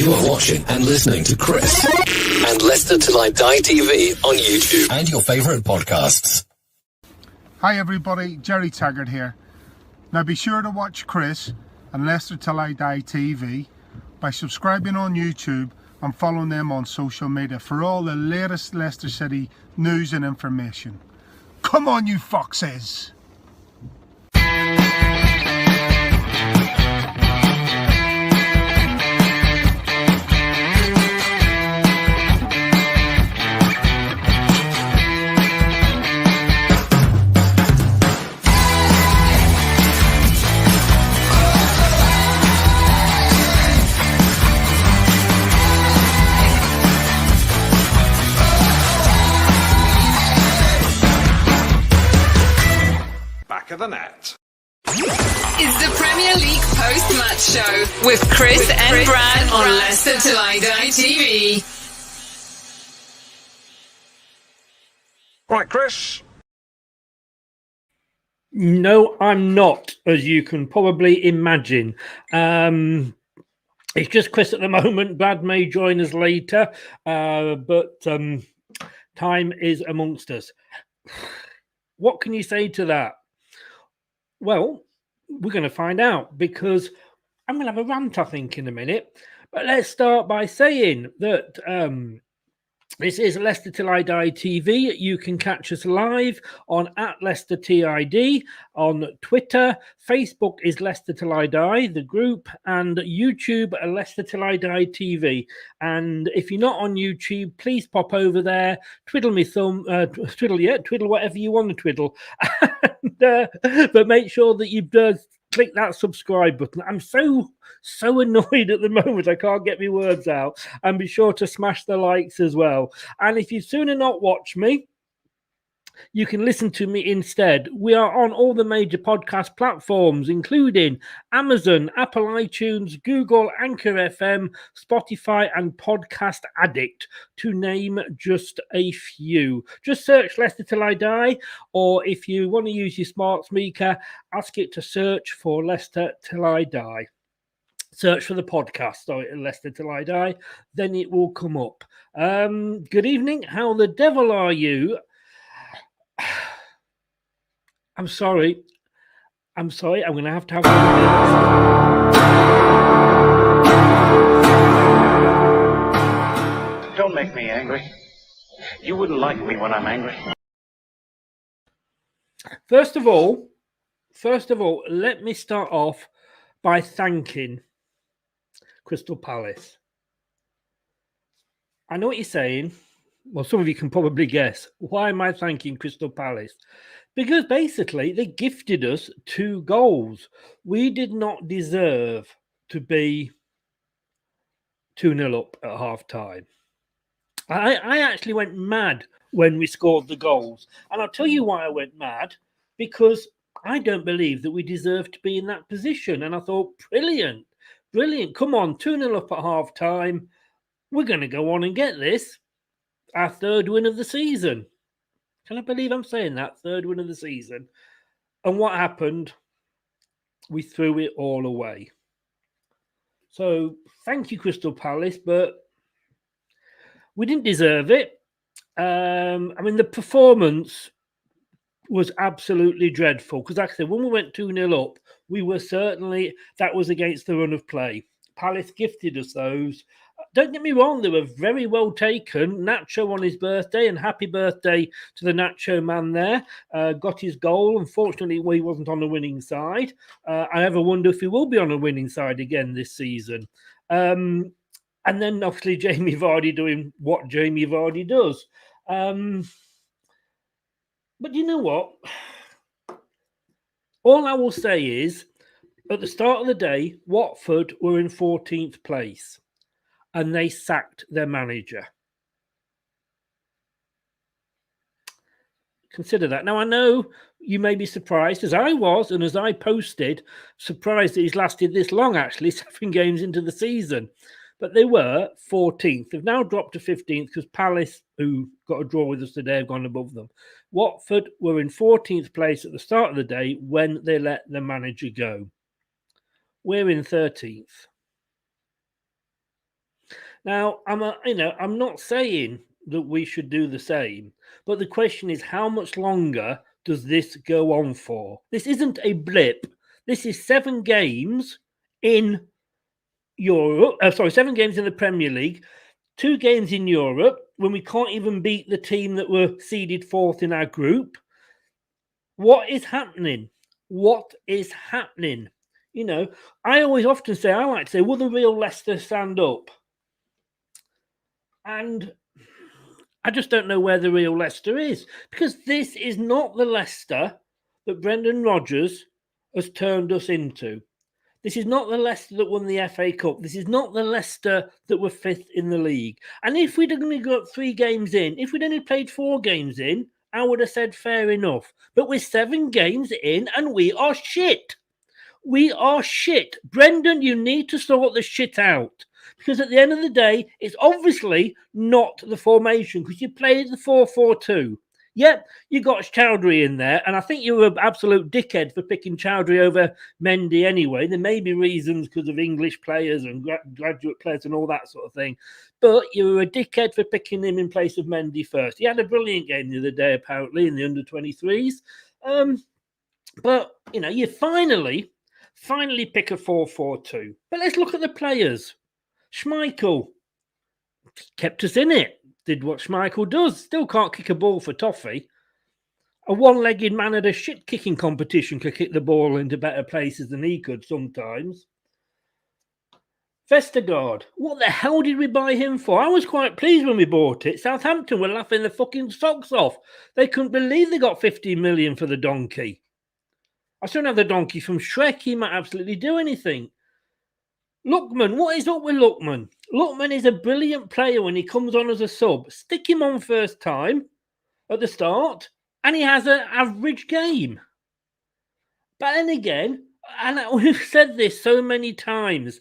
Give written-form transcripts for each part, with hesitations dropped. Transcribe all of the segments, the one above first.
You are watching and listening to Chris and Leicester Till I Die TV on YouTube and your favourite podcasts. Hi everybody, Jerry Taggart here. Now be sure to watch Chris and Leicester Till I Die TV by subscribing on YouTube and following them on social media for all the latest Leicester City news and information. Come on you foxes! Of the net. It's the Premier League post-match show with Chris and Brad on Leicester Till I Die TV. Right, Chris. No, I'm not, as you can probably imagine. It's just Chris at the moment. Brad may join us later, but time is amongst us. What can you say to that? Well, we're going to find out because I'm going to have a rant, I think, in a minute. But let's start by saying that this is Leicester Till I Die TV. You can catch us live on @LeicesterTID on Twitter. Facebook is Leicester Till I Die, the group, and YouTube Leicester Till I Die TV. And if you're not on YouTube, please pop over there, twiddle me thumb, twiddle whatever you want to twiddle. But make sure that you click that subscribe button. I'm so annoyed at the moment. I can't get my words out. And be sure to smash the likes as well. And if you'd sooner not watch me, you can listen to me instead. We are on all the major podcast platforms, including Amazon, Apple iTunes, Google, Anchor FM, Spotify, and Podcast Addict, to name just a few. Just search Leicester Till I Die, or if you want to use your smart speaker, ask it to search for Leicester Till I Die. Search for the podcast, Leicester Till I Die, then it will come up. Good evening. How the devil are you? I'm sorry. I'm going to have a minute. Don't make me angry. You wouldn't like me when I'm angry. First of all, let me start off by thanking Crystal Palace. I know what you're saying. Well, some of you can probably guess. Why am I thanking Crystal Palace? Because basically they gifted us 2 goals. We did not deserve to be 2-0 up at half time. I actually went mad when we scored the goals. And I'll tell you why I went mad. Because I don't believe that we deserve to be in that position. And I thought, brilliant. Come on, 2-0 up at half time. We're going to go on and get this. Our 3rd win of the season. Can I believe I'm saying that? 3rd win of the season. And what happened? We threw it all away. So thank you, Crystal Palace, but we didn't deserve it. The performance was absolutely dreadful. Because like I said, when we went 2-0 up, we were certainly, that was against the run of play. Palace gifted us those. Don't get me wrong, they were very well taken. Nacho on his birthday, and happy birthday to the Nacho man there. Got his goal. Unfortunately, he wasn't on the winning side. I ever wonder if he will be on the winning side again this season. And then, obviously, Jamie Vardy doing what Jamie Vardy does. But you know what? All I will say is, at the start of the day, Watford were in 14th place. And they sacked their manager. Consider that. Now, I know you may be surprised, as I was, and as I posted, surprised that he's lasted this long, actually, 7 games into the season. But they were 14th. They've now dropped to 15th because Palace, who got a draw with us today, have gone above them. Watford were in 14th place at the start of the day when they let the manager go. We're in 13th. Now, I'm not saying that we should do the same, but the question is, how much longer does this go on for? This isn't a blip. This is 7 games in Europe. 7 games in the Premier League, 2 games in Europe, when we can't even beat the team that were seeded 4th in our group. What is happening? What is happening? I often say, I like to say, will the real Leicester stand up? And I just don't know where the real Leicester is, because this is not the Leicester that Brendan Rodgers has turned us into. This is not the Leicester that won the FA Cup. This is not the Leicester that were 5th in the league. And if we'd only got 3 games in, if we'd only played 4 games in, I would have said fair enough. But we're 7 games in and we are shit. We are shit. Brendan, you need to sort the shit out. Because at the end of the day, it's obviously not the formation, because you played the 4-4-2. Yep, you got Chowdhury in there, and I think you were an absolute dickhead for picking Chowdhury over Mendy anyway. There may be reasons because of English players and graduate players and all that sort of thing, but you were a dickhead for picking him in place of Mendy first. He had a brilliant game the other day, apparently, in the under-23s. But, you finally pick a 4-4-2. But let's look at the players. Schmeichel kept us in it. Did what Schmeichel does. Still can't kick a ball for toffee. A one-legged man at a shit-kicking competition could kick the ball into better places than he could sometimes. Vestergaard, what the hell did we buy him for? I was quite pleased when we bought it. Southampton were laughing their fucking socks off. They couldn't believe they got 15 million for the donkey. I still have the donkey from Shrek. He might absolutely do anything. Lookman, what is up with Lookman? Lookman is a brilliant player when he comes on as a sub. Stick him on first time at the start, and he has an average game. But then again, and we've said this so many times,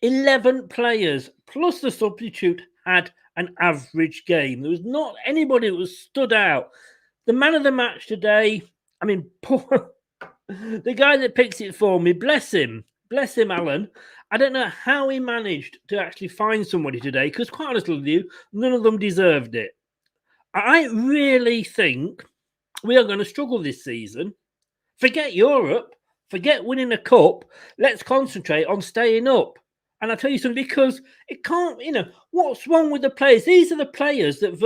11 players plus the substitute had an average game. There was not anybody that was stood out. The man of the match today, poor the guy that picks it for me, bless him, Alan. I don't know how he managed to actually find somebody today, because quite honestly with you, none of them deserved it. I really think we are going to struggle this season. Forget Europe, forget winning a cup. Let's concentrate on staying up. And I'll tell you something, because it can't, what's wrong with the players? These are the players that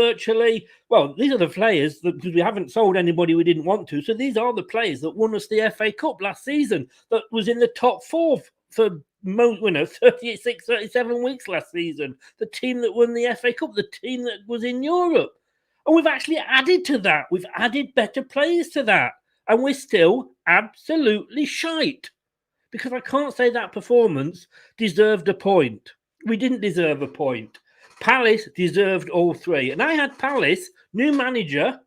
these are the players that, because we haven't sold anybody we didn't want to. So these are the players that won us the FA Cup last season, that was in the top 4 for 36, 37 weeks last season. The team that won the FA Cup, the team that was in Europe. And we've actually added to that. We've added better players to that. And we're still absolutely shite. Because I can't say that performance deserved a point. We didn't deserve a point. Palace deserved all 3. And I had Palace, new manager,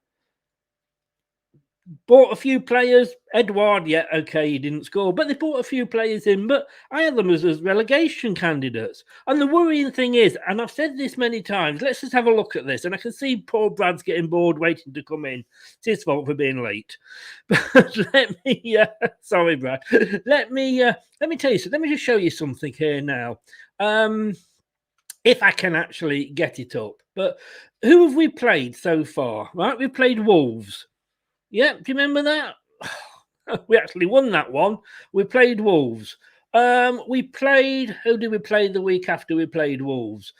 bought a few players. Edouard, he didn't score, but they bought a few players in. But I had them as relegation candidates. And the worrying thing is, and I've said this many times, let's just have a look at this. And I can see poor Brad's getting bored waiting to come in. It's his fault for being late. But sorry, Brad. Let me tell you something. Let me just show you something here now. If I can actually get it up. But who have we played so far? Right, we played Wolves. Yeah, do you remember that? We actually won that one. We played Wolves. Who did we play the week after we played Wolves?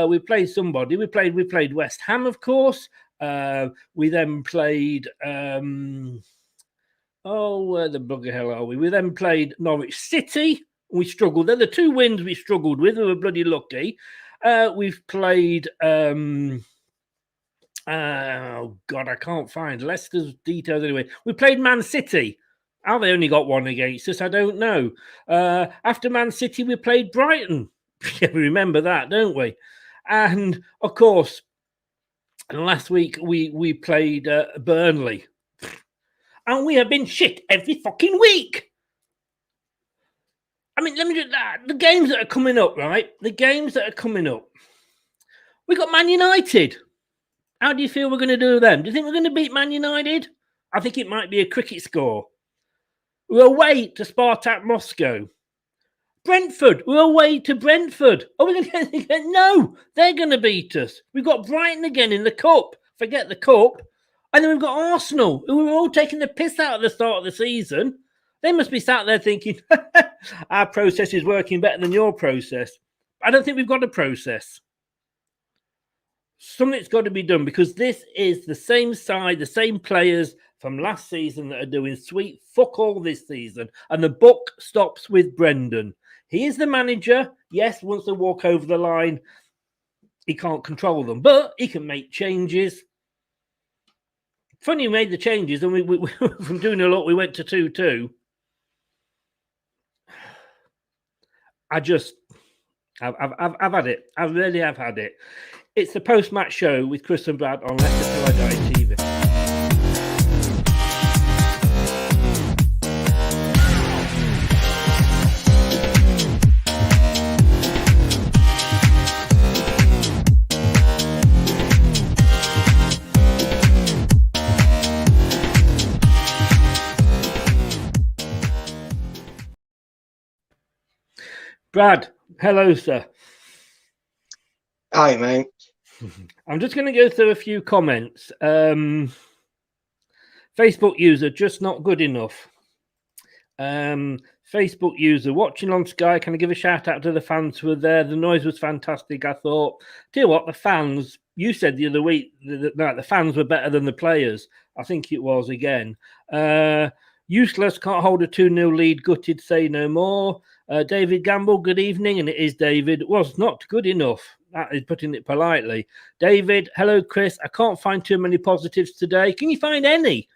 We played somebody. We played West Ham, of course. We then played where the bugger hell are we? We then played Norwich City. We struggled. They're the 2 wins we struggled with. We were bloody lucky. We've played oh God, I can't find Leicester's details anyway. We played Man City. How they only got 1 against us, I don't know. After Man City, we played Brighton. We remember that, don't we? And of course, last week we played Burnley. And we have been shit every fucking week. Let me just the games that are coming up, right? The games that are coming up. We got Man United. How do you feel we're going to do them? Do you think we're going to beat Man United? I think it might be a cricket score. We're away to Spartak Moscow. Brentford, we're away to Brentford. Are we going to get? No, they're going to beat us. We've got Brighton again in the Cup. Forget the Cup. And then we've got Arsenal, who were all taking the piss out at the start of the season. They must be sat there thinking, our process is working better than your process. I don't think we've got a process. Something's got to be done, because this is the same side, the same players from last season that are doing sweet fuck all this season. And the buck stops with Brendan. He is the manager. Yes, once they walk over the line, he can't control them, but he can make changes. Funny, he made the changes, and we from doing a lot, we went to 2-2. I've had it. I really have had it. It's the post-match show with Chris and Brad on Leicester Till I Die TV. Brad, hello, sir. Hi, mate. I'm just going to go through a few comments. Facebook user, just not good enough. Facebook user, watching on Sky, can I give a shout out to the fans who were there? The noise was fantastic, I thought. Tell you what, the fans, you said the other week that the fans were better than the players. I think it was again. Useless, can't hold a 2-0 lead, gutted, say no more. David Gamble, good evening, and it is David. Was not good enough. That is putting it politely. David, hello, Chris. I can't find too many positives today. Can you find any?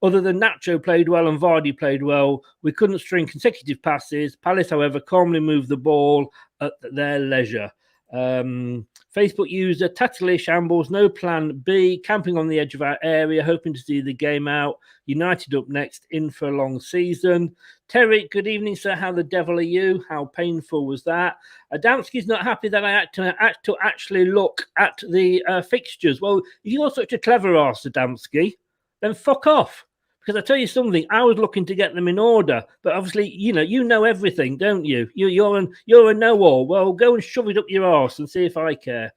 Other than Nacho played well and Vardy played well, we couldn't string consecutive passes. Palace, however, calmly moved the ball at their leisure. Facebook user, Tatterley shambles, no plan B, camping on the edge of our area, hoping to see the game out. United up next, in for a long season. Terry, good evening, sir. How the devil are you? How painful was that? Adamski's not happy that I had to actually look at the fixtures. Well, if you're such a clever arse, Adamski, then fuck off. Because I tell you something, I was looking to get them in order, but obviously, you know everything, don't you? You're a know-all. Well, go and shove it up your arse and see if I care.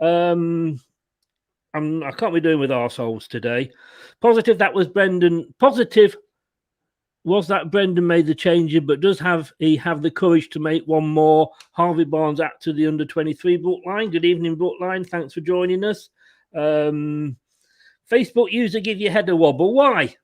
I can't be doing with arseholes today. Positive, that was Brendan. Positive was that Brendan made the change, but does he have the courage to make one more? Harvey Barnes out to the under-23 Brookline. Good evening, Brookline. Thanks for joining us. Facebook user, give your head a wobble. Why?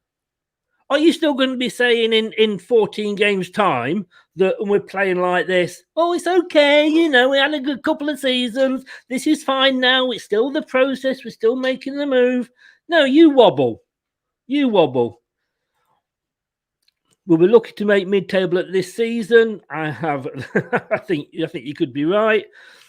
Are you still going to be saying in 14 games' time that we're playing like this? Oh, it's okay. We had a good couple of seasons. This is fine now. It's still the process. We're still making the move. No, you wobble. You wobble. We'll be lucky to make mid-table at this season. I think you could be right.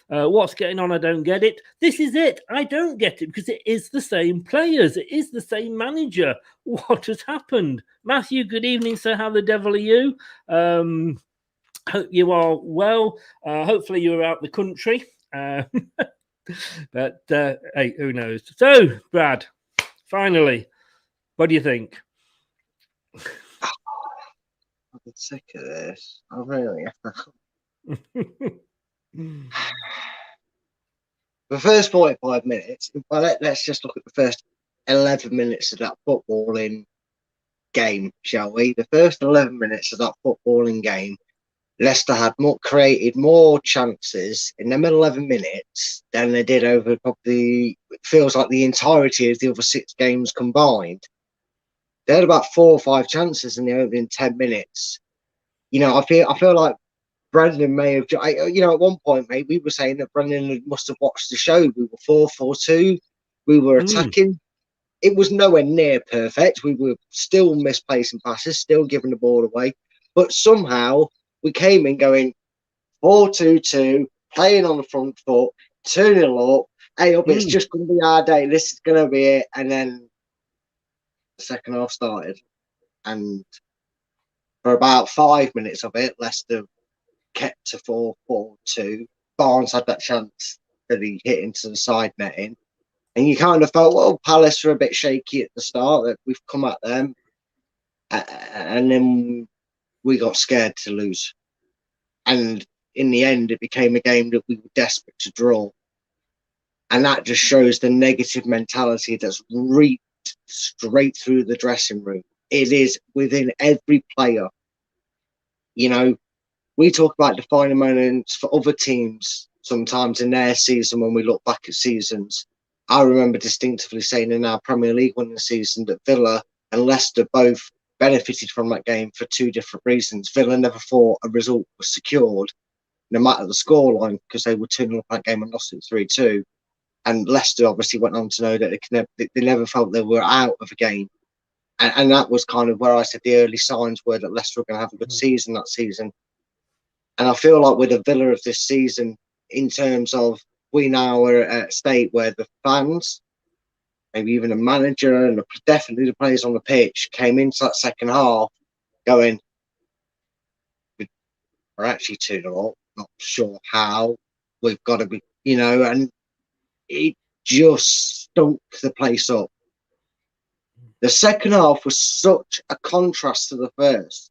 What's getting on? I don't get it. This is it. I don't get it because it is the same players. It is the same manager. What has happened? Matthew, good evening, sir. How the devil are you? Hope you are well. Hopefully you're out the country. But hey, who knows? So, Brad, finally, what do you think? I'm sick of this. I really am. The first 45 minutes, well, let's just look at the first 11 minutes of that footballing game, shall we? The first 11 minutes of that footballing game, Leicester had created more chances in them 11 minutes than they did over probably, it feels like the entirety of the other 6 games combined. They had about 4 or 5 chances in the opening 10 minutes. I feel like Brendan may have, at one point, mate, we were saying that Brendan must have watched the show. We were 4-4-2. We were attacking. It was nowhere near perfect. We were still misplacing passes, still giving the ball away. But somehow we came in going 4-2-2, playing on the front foot, 2-0 up. Hey, it's just going to be our day. This is going to be it. And then the second half started. And for about 5 minutes of it, Leicester kept to 4-4-2. Barnes had that chance that he hit into the side netting. And you kind of felt, well, Palace were a bit shaky at the start, that we've come at them. And then we got scared to lose. And in the end, it became a game that we were desperate to draw. And that just shows the negative mentality that's reaped straight through the dressing room. It is within every player. You know, we talk about defining moments for other teams sometimes in their season when we look back at seasons. I remember distinctively saying in our Premier League winning season that Villa and Leicester both benefited from that game for two different reasons. Villa never thought a result was secured, no matter the scoreline, because they were 2-0 up that game and lost it 3-2. And Leicester obviously went on to know that they never felt they were out of a game. And that was kind of where I said the early signs were that Leicester were going to have a good season that season. And I feel like with the Villa of this season, in terms of we now are at a state where the fans, maybe even the manager and definitely the players on the pitch came into that second half going, we're actually 2-0, not sure how, we've got to be, you know, and it just stunk the place up. The second half was such a contrast to the first.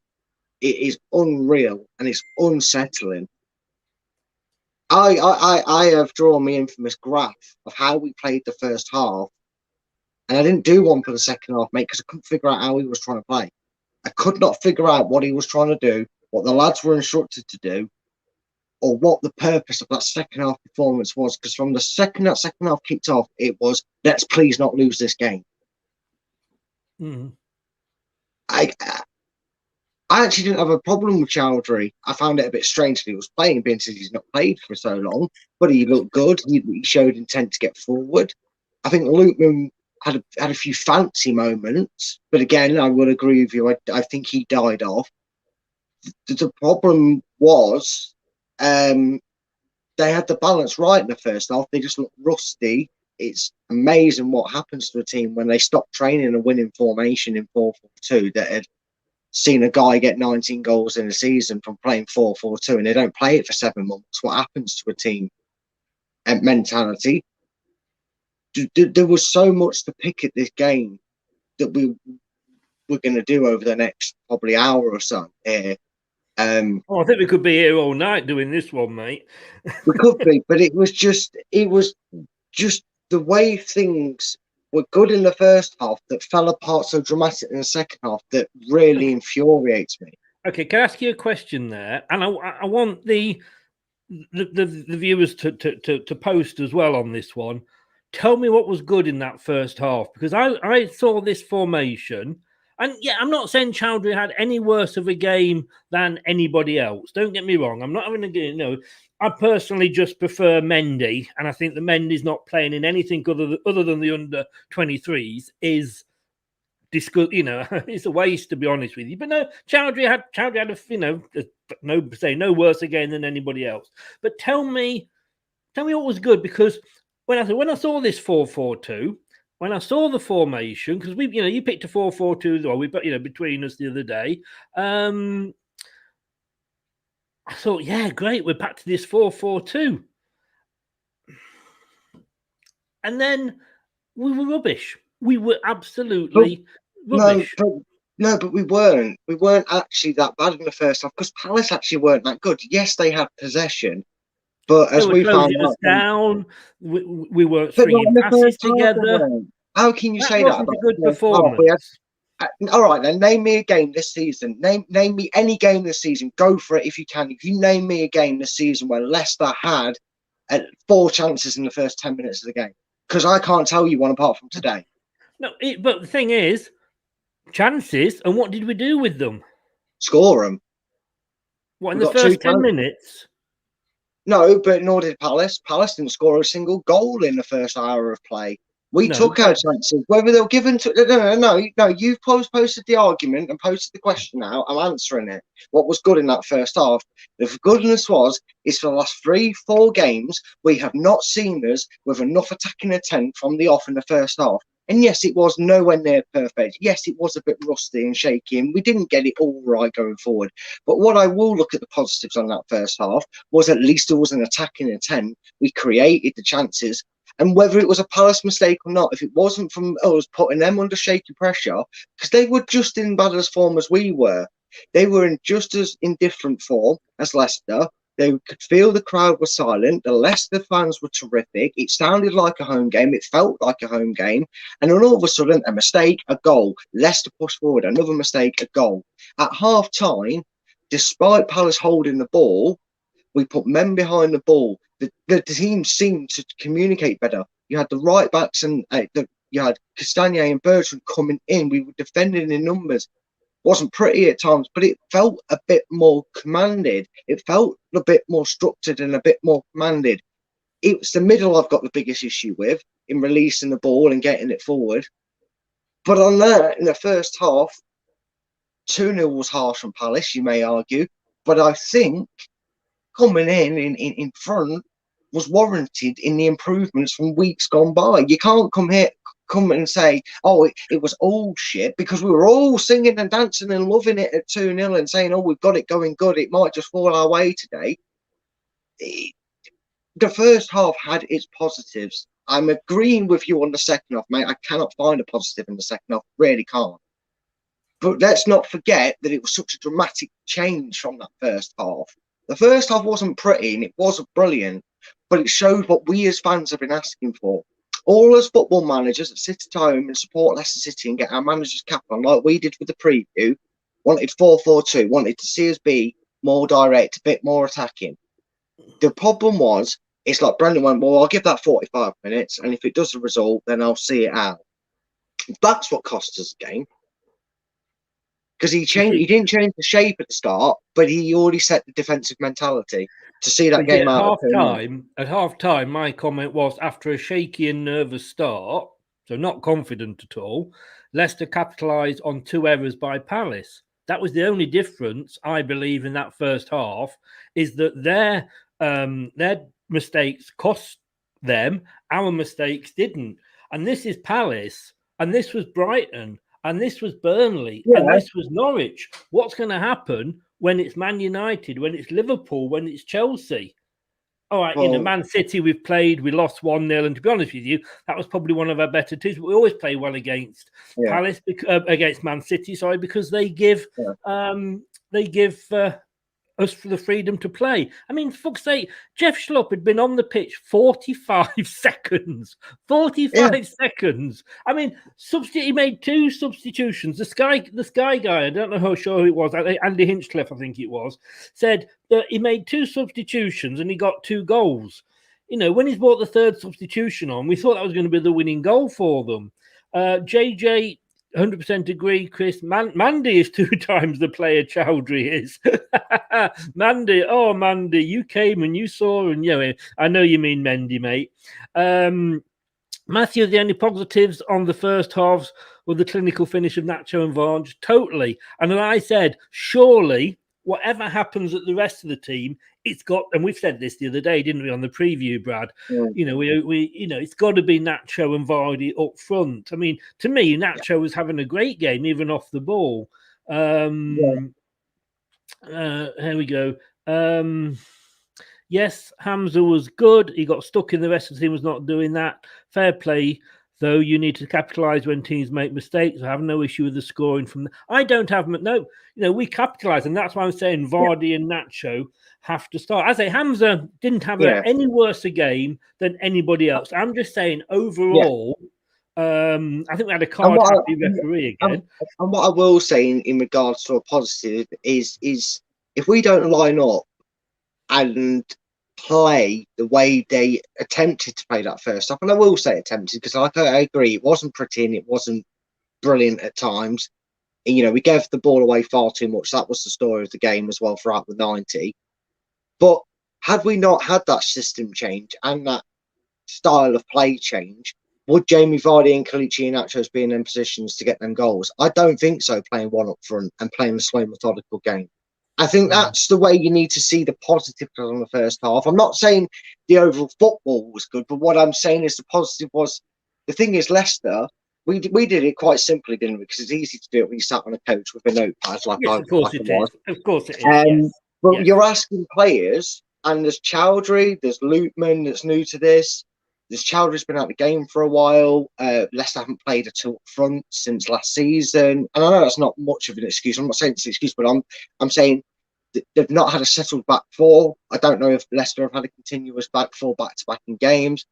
It is unreal and it's unsettling. I have drawn my infamous graph of how we played the first half, and I didn't do one for the second half, mate, because I couldn't figure out how he was trying to play. I could not figure out what he was trying to do, what the lads were instructed to do, or what the purpose of that second half performance was. Because from the second that second half kicked off, it was, let's please not lose this game. Mm. I actually didn't have a problem with Chowdhury. I found it a bit strange that he was playing, being since he's not played for so long. But he looked good. He showed intent to get forward. I think Lukeman had a few fancy moments, but again, I would agree with you. I think he died off. The problem was they had the balance right in the first half. They just looked rusty. It's amazing what happens to a team when they stop training a winning formation in 4-4-2 that had seen a guy get 19 goals in a season from playing 4-4-2 and they don't play it for 7 months. What happens to a team and mentality? There was so much to pick at this game that we were going to do over the next probably hour or so here. I think we could be here all night doing this one, mate. We could be, but it was just the way things were good in the first half that fell apart so dramatically in the second half that really infuriates me. Okay, can I ask you a question there? And I want the viewers to post as well on this one. Tell me what was good in that first half, because I saw this formation. And yeah, I'm not saying Chowdhury had any worse of a game than anybody else. Don't get me wrong. I'm not having a I personally just prefer Mendy, and I think the Mendy's not playing in anything other than the under 23s is it's a waste, to be honest with you. But no, Chowdhury had no worse a game than anybody else. But tell me what was good, because when I saw this 4-4-2. When I saw the formation, because you picked a 4-4-2 as well, between us the other day. I thought, yeah, great, we're back to this 4-4-2. And then we were rubbish. We were absolutely rubbish. No, but we weren't. We weren't actually that bad in the first half, because Palace actually weren't that good. Yes, they had possession. But as we found out, down, we weren't stringing passes together. How can you say that? Wasn't a good performance. All right, then name me a game this season. Name me any game this season. Go for it if you can. If you name me a game this season where Leicester had 4 chances in the first 10 minutes of the game, because I can't tell you one apart from today. No, but the thing is, chances, and what did we do with them? Score them. What, in the first 10 minutes? No, but nor did Palace. Palace didn't score a single goal in the first hour of play. We took our chances. Whether they were given to... No. You've posted the argument and posted the question now. I'm answering it. What was good in that first half? The goodness is for the last 3-4 games, we have not seen us with enough attacking intent from the off in the first half. And yes, it was nowhere near perfect. Yes, it was a bit rusty and shaky, and we didn't get it all right going forward. But what I will look at the positives on that first half was at least there was an attacking intent. We created the chances. And whether it was a Palace mistake or not, if it wasn't from us putting them under shaky pressure, because they were just in bad as form as we were, They were in just as indifferent form as Leicester. They could feel the crowd was silent. The Leicester fans were terrific. It sounded like a home game. It felt like a home game. And then all of a sudden, a mistake, a goal. Leicester pushed forward. Another mistake, a goal. At half time, despite Palace holding the ball, we put men behind the ball. The team seemed to communicate better. You had the right backs and you had Castagna and Bertrand coming in. We were defending in numbers. Wasn't pretty at times, but it felt a bit more commanded. It felt a bit more structured and a bit more commanded. It's the middle I've got the biggest issue with in releasing the ball and getting it forward. But on that, in the first half, 2-0 was harsh on Palace, you may argue. But I think coming in front was warranted in the improvements from weeks gone by. You can't come and say, oh, it was all shit, because we were all singing and dancing and loving it at 2-0 and saying, oh, we've got it going good. It might just fall our way today. The first half had its positives. I'm agreeing with you on the second half, mate. I cannot find a positive in the second half. Really can't. But let's not forget that it was such a dramatic change from that first half. The first half wasn't pretty and it wasn't brilliant, but it showed what we as fans have been asking for. All as football managers that sit at home and support Leicester City and get our manager's cap on, like we did with the preview, wanted 4-4-2, wanted to see us be more direct, a bit more attacking. The problem was, it's like Brendan went, well, I'll give that 45 minutes, and if it does the result, then I'll see it out. That's what cost us the game. Because he didn't change the shape at the start, but he already set the defensive mentality to see that game out. At half time, my comment was, after a shaky and nervous start, so not confident at all, Leicester capitalised on 2 errors by Palace. That was the only difference, I believe, in that first half, is that their mistakes cost them, our mistakes didn't. And this is Palace, and this was Brighton, and this was Burnley, and this was Norwich. What's going to happen when it's Man United, when it's Liverpool, when it's Chelsea? All right, Man City we lost 1-0, and to be honest with you, that was probably one of our better teams. But we always play well against Palace, against Man City, because they give us for the freedom to play. I mean, for fuck's sake, Jeff Schlupp had been on the pitch 45 seconds. 45 seconds. I mean, he made 2 substitutions. The Sky guy, I don't know how sure it was, Andy Hinchcliffe, I think it was, said that he made 2 substitutions and he got 2 goals. You know, when he's brought the 3rd substitution on, we thought that was going to be the winning goal for them. JJ, 100% agree, Chris. Mandy is 2 times the player Chowdhury is. Mandy, you came and you saw, and I know you mean Mendy, mate. Matthew, the only positives on the first halves were the clinical finish of Nacho and Varge, totally. And then I said, surely, whatever happens at the rest of the team, it's got, and we've said this the other day, didn't we, on the preview, Brad? Yeah. It's got to be Nacho and Vardy up front. I mean, to me, Nacho was having a great game, even off the ball. Here we go. Yes, Hamza was good. He got stuck in, the rest of the team was not doing that. Fair play, though. You need to capitalise when teams make mistakes. I have no issue with the scoring from I don't have we capitalise, and that's why I'm saying Vardy and Nacho have to start. I say Hamza didn't have any worse a game than anybody else. I'm just saying overall, I think we had a card-happy referee again. And what I will say in regards to a positive is if we don't line up and play the way they attempted to play that first half, and I will say attempted because I agree it wasn't pretty and it wasn't brilliant at times. And, we gave the ball away far too much. That was the story of the game as well throughout the 90. But had we not had that system change and that style of play change, would Jamie Vardy and Kelechi Iheanacho be in them positions to get them goals? I don't think so, playing one up front and playing a slow, methodical game. I think that's the way you need to see the positive on the first half. I'm not saying the overall football was good, but what I'm saying is the positive was, the thing is, Leicester, we did it quite simply, didn't we? Because it's easy to do it when you sat on a couch with a notepad. Of course it is. Of course it is. But you're asking players, and there's Chowdhury, there's Lootman that's new to this. This Chowdhury's been out of the game for a while. Leicester haven't played at all front since last season. And I know that's not much of an excuse. I'm not saying it's an excuse, but I'm saying they've not had a settled back four. I don't know if Leicester have had a continuous back four back-to-back in games.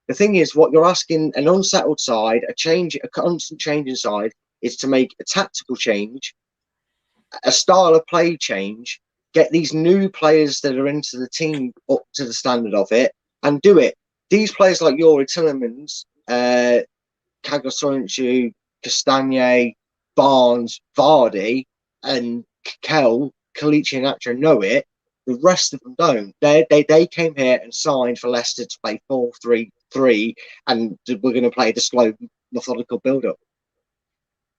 The thing is, what you're asking an unsettled side, a constant change inside, is to make a tactical change, a style of play change, get these new players that are into the team up to the standard of it, and do it. These players like Yuri Tillemans, Kaggle Soyuncu, Castagne, Barnes, Vardy, and Kel, Kalichi and Acha know it. The rest of them don't. They came here and signed for Leicester to play 4-3-3, and we're going to play the slow, methodical build-up.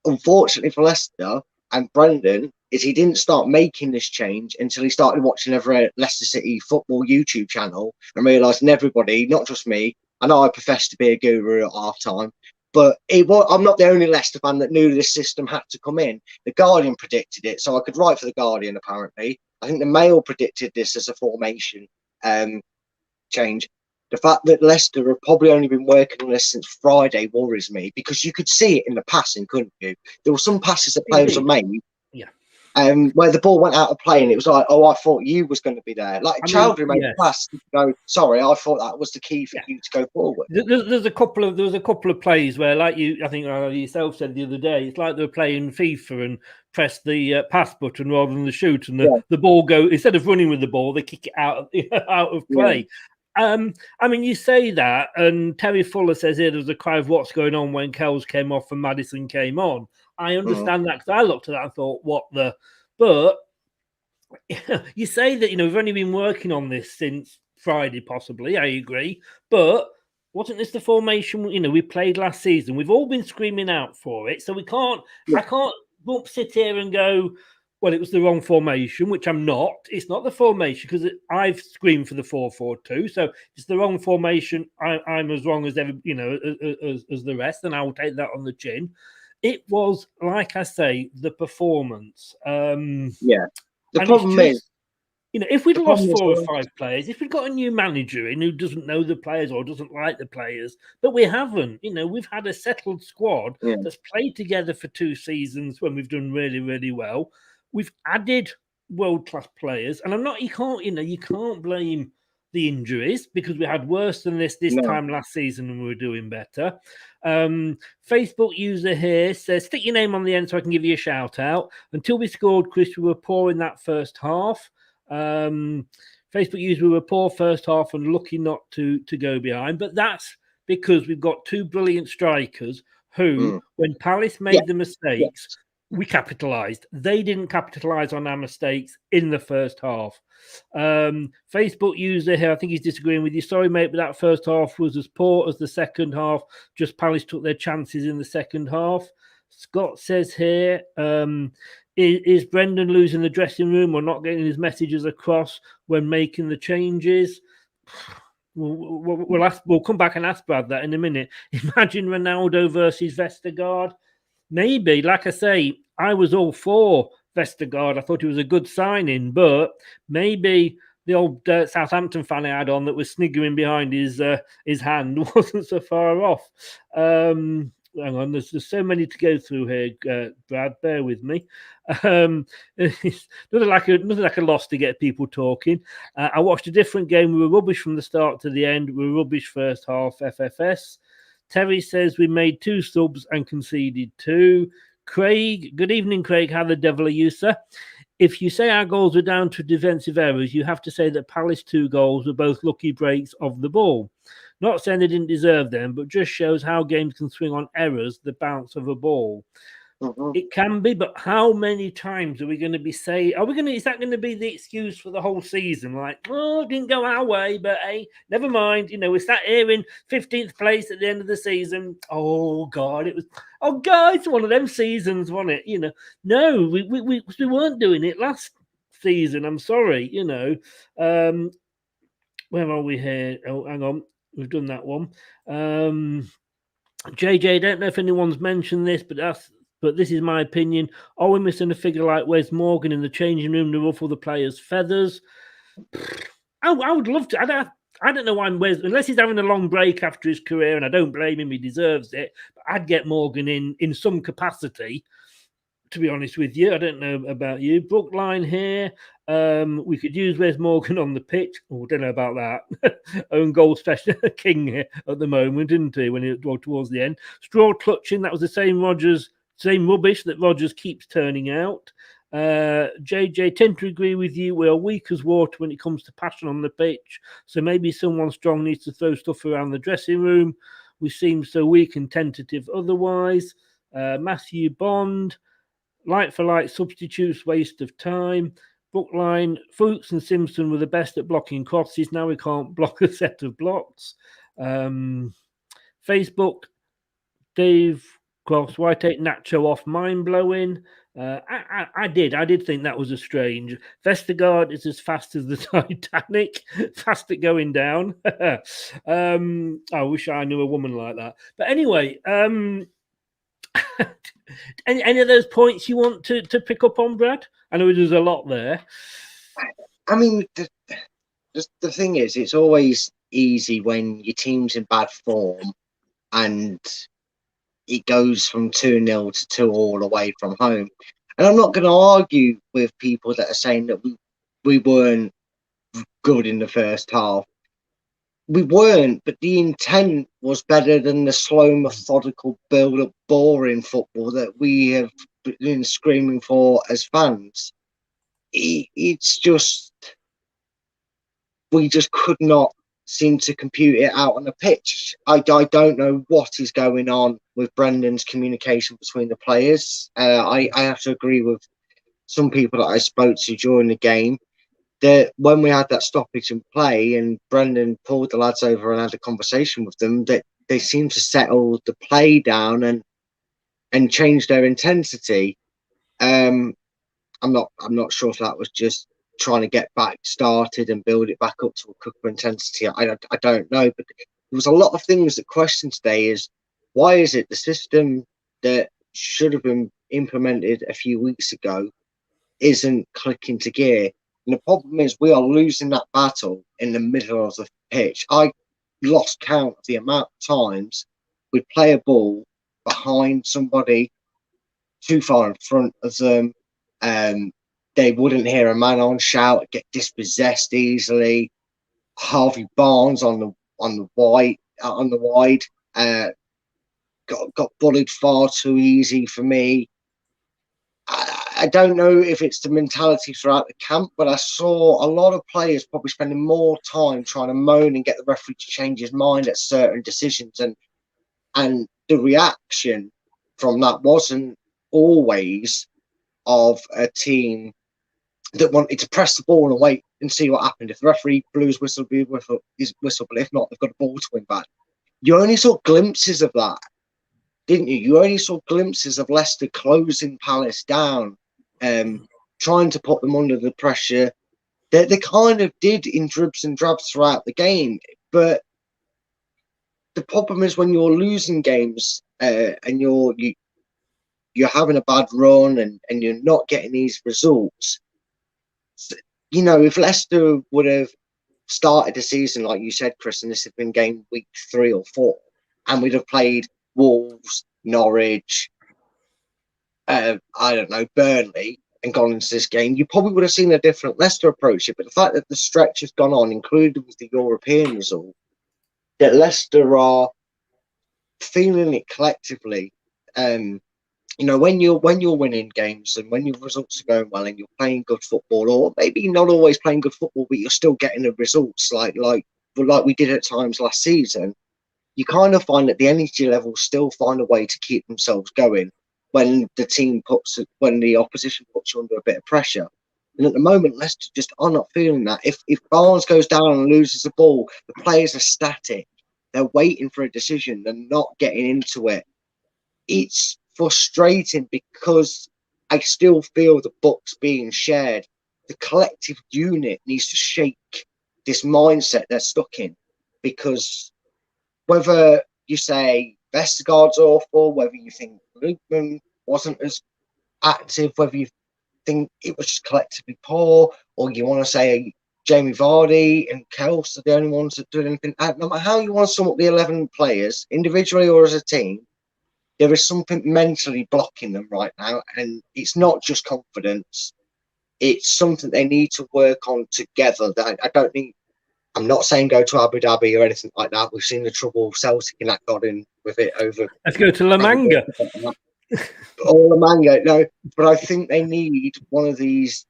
Unfortunately for Leicester and Brendan, is he didn't start making this change until he started watching every Leicester City football YouTube channel and realised, and everybody, not just me, I know I profess to be a guru at half time, but I'm not the only Leicester fan that knew this system had to come in. The Guardian predicted it, so I could write for the Guardian, apparently. I think the Mail predicted this as a formation change. The fact that Leicester have probably only been working on this since Friday worries me, because you could see it in the passing, couldn't you? There were some passes that players have made. Yeah. Where the ball went out of play and it was like, oh, I thought you was going to be there. Like Chowdhury made a pass. Go, sorry, I thought that was the key for you to go forward. There was a couple of plays where, like I think yourself said the other day, it's like they were playing FIFA and press the pass button rather than the shoot, and the ball go, instead of running with the ball, they kick it out of play. Yeah. I mean, you say that, and Terry Fuller says here there was a cry of what's going on when Kells came off and Maddison came on. I understand that, because I looked at that and thought, what the... But you say that, we've only been working on this since Friday, possibly. I agree. But wasn't this the formation, we played last season? We've all been screaming out for it. So I can't sit here and go, well, it was the wrong formation, which I'm not. It's not the formation, because I've screamed for the 4-4-2. So it's the wrong formation. I'm as wrong as as the rest, and I will take that on the chin. It was, like I say, the performance. The problem is, if we'd lost 4 or 5 players, if we'd got a new manager in who doesn't know the players or doesn't like the players, but we haven't. We've had a settled squad that's played together for 2 seasons when we've done really, really well. We've added world-class players, and you can't blame the injuries, because we had worse than this time last season and we were doing better. Facebook user here says, stick your name on the end so I can give you a shout out. Until we scored, Chris, we were poor in that first half. Facebook user, we were poor first half and lucky not to go behind. But that's because we've got 2 brilliant strikers who, when Palace made the mistakes, we capitalised. They didn't capitalise on our mistakes in the first half. Facebook user here, I think he's disagreeing with you. Sorry, mate, but that first half was as poor as the second half. Just Palace took their chances in the second half. Scott says here, is Brendan losing the dressing room or not getting his messages across when making the changes? We'll come back and ask Brad that in a minute. Imagine Ronaldo versus Vestergaard. Maybe, like I say, I was all for Vestergaard. I thought he was a good signing, but maybe the old Southampton fan I had on that was sniggering behind his hand wasn't so far off. Hang on, there's so many to go through here, Brad. Bear with me. It's nothing like a loss to get people talking. I watched a different game. We were rubbish from the start to the end. We were rubbish first half. FFS. Terry says we made 2 subs and conceded 2. Craig, good evening, Craig. How the devil are you, sir? If you say our goals were down to defensive errors, you have to say that Palace 2 goals were both lucky breaks of the ball. Not saying they didn't deserve them, but just shows how games can swing on errors, the bounce of a ball. It can be, but how many times are we going to be saying, is that going to be the excuse for the whole season? Like, it didn't go our way, but hey, never mind. We sat here in 15th place at the end of the season. Oh, God, it's one of them seasons, wasn't it? No, we weren't doing it last season. I'm sorry, Where are we here? Oh, hang on. We've done that one. JJ, I don't know if anyone's mentioned this, but this is my opinion. Are we missing a figure like Wes Morgan in the changing room to ruffle the players' feathers? I would love to. I don't know why Wes, unless he's having a long break after his career, and I don't blame him, he deserves it. But I'd get Morgan in some capacity, to be honest with you. I don't know about you. Brookline here. We could use Wes Morgan on the pitch. Oh, don't know about that. Own goal special king here at the moment, didn't he? When it was towards the end. Straw clutching, that was the same rubbish that Rodgers keeps turning out. JJ, tend to agree with you. We are weak as water when it comes to passion on the pitch. So maybe someone strong needs to throw stuff around the dressing room. We seem so weak and tentative otherwise. Matthew Bond, like for like substitutes, waste of time. Brookline, Fuchs and Simpson were the best at blocking crosses. Now we can't block a set of blocks. Facebook, Dave Cross, why take Nacho off? Mind blowing. I did think that was a strange. Vestergaard is as fast as the Titanic, fast at going down. I wish I knew a woman like that. But anyway, any of those points you want to pick up on, Brad? I know there's a lot there. I mean, the thing is, it's always easy when your team's in bad form and it goes from 2-0 to 2-2 away from home. And I'm not going to argue with people that are saying that we weren't good in the first half. We weren't, but the intent was better than the slow, methodical, build-up, boring football that we have been screaming for as fans. It's just, we just could not seem to compute it out on the pitch. I don't know what is going on with Brendan's communication between the players. I have to agree with some people that I spoke to during the game that when we had that stoppage in play and Brendan pulled the lads over and had a conversation with them, that they seemed to settle the play down and change their intensity. I'm not sure if that was just trying to get back started and build it back up to a quicker intensity. I don't know, but there was a lot of things that questioned today is why is it the system that should have been implemented a few weeks ago isn't clicking to gear? And the problem is we are losing that battle in the middle of the pitch. I lost count of the amount of times we'd play a ball behind somebody too far in front of them. They wouldn't hear a man on shout, get dispossessed easily. Harvey Barnes on the wide got bullied far too easy for me. I don't know if it's the mentality throughout the camp, but I saw a lot of players probably spending more time trying to moan and get the referee to change his mind at certain decisions, and the reaction from that wasn't always of a team that wanted to press the ball and wait and see what happened. If the referee blew his whistle, his whistle, but if not, they've got a ball to win back. You only saw glimpses of that, didn't you? You only saw glimpses of Leicester closing Palace down, trying to put them under the pressure. They kind of did in dribs and drabs throughout the game, but the problem is when you're losing games and you're having a bad run and you're not getting these results. You know, if Leicester would have started the season, like you said, Chris, and this had been game week 3 or 4, and we'd have played Wolves, Norwich, I don't know, Burnley, and gone into this game, you probably would have seen a different Leicester approach it. But the fact that the stretch has gone on, including with the European result, that Leicester are feeling it collectively. You know, when you're winning games and when your results are going well and you're playing good football, or maybe not always playing good football, but you're still getting the results like we did at times last season, you kind of find that the energy levels still find a way to keep themselves going when the opposition puts you under a bit of pressure. And at the moment, Leicester just are not feeling that. If Barnes goes down and loses the ball, the players are static. They're waiting for a decision. They're not getting into it. It's frustrating because I still feel the buck's being shared. The collective unit needs to shake this mindset they're stuck in, because whether you say Vestergaard's awful, whether you think Lukeman wasn't as active, whether you think it was just collectively poor, or you want to say Jamie Vardy and Kels are the only ones that do anything. No matter how you want to sum up the 11 players, individually or as a team, there is something mentally blocking them right now. And it's not just confidence. It's something they need to work on together. That I don't think, I'm not saying go to Abu Dhabi or anything like that. We've seen the trouble Celtic and that got in with it over. Let's go to La Manga. Or La Manga, no. But I think they need one of these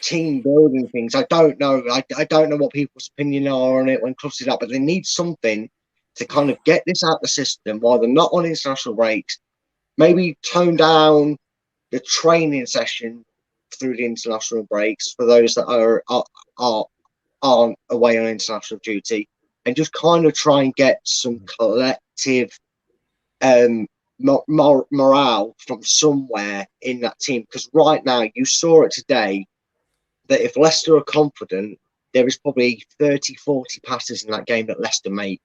team building things. I don't know. I don't know what people's opinion are on it when clubs do that, but they need something to kind of get this out of the system while they're not on international breaks. Maybe tone down the training session through the international breaks for those that aren't away on international duty, and just kind of try and get some collective morale from somewhere in that team. Because right now, you saw it today, that if Leicester are confident, there is probably 30, 40 passes in that game that Leicester make.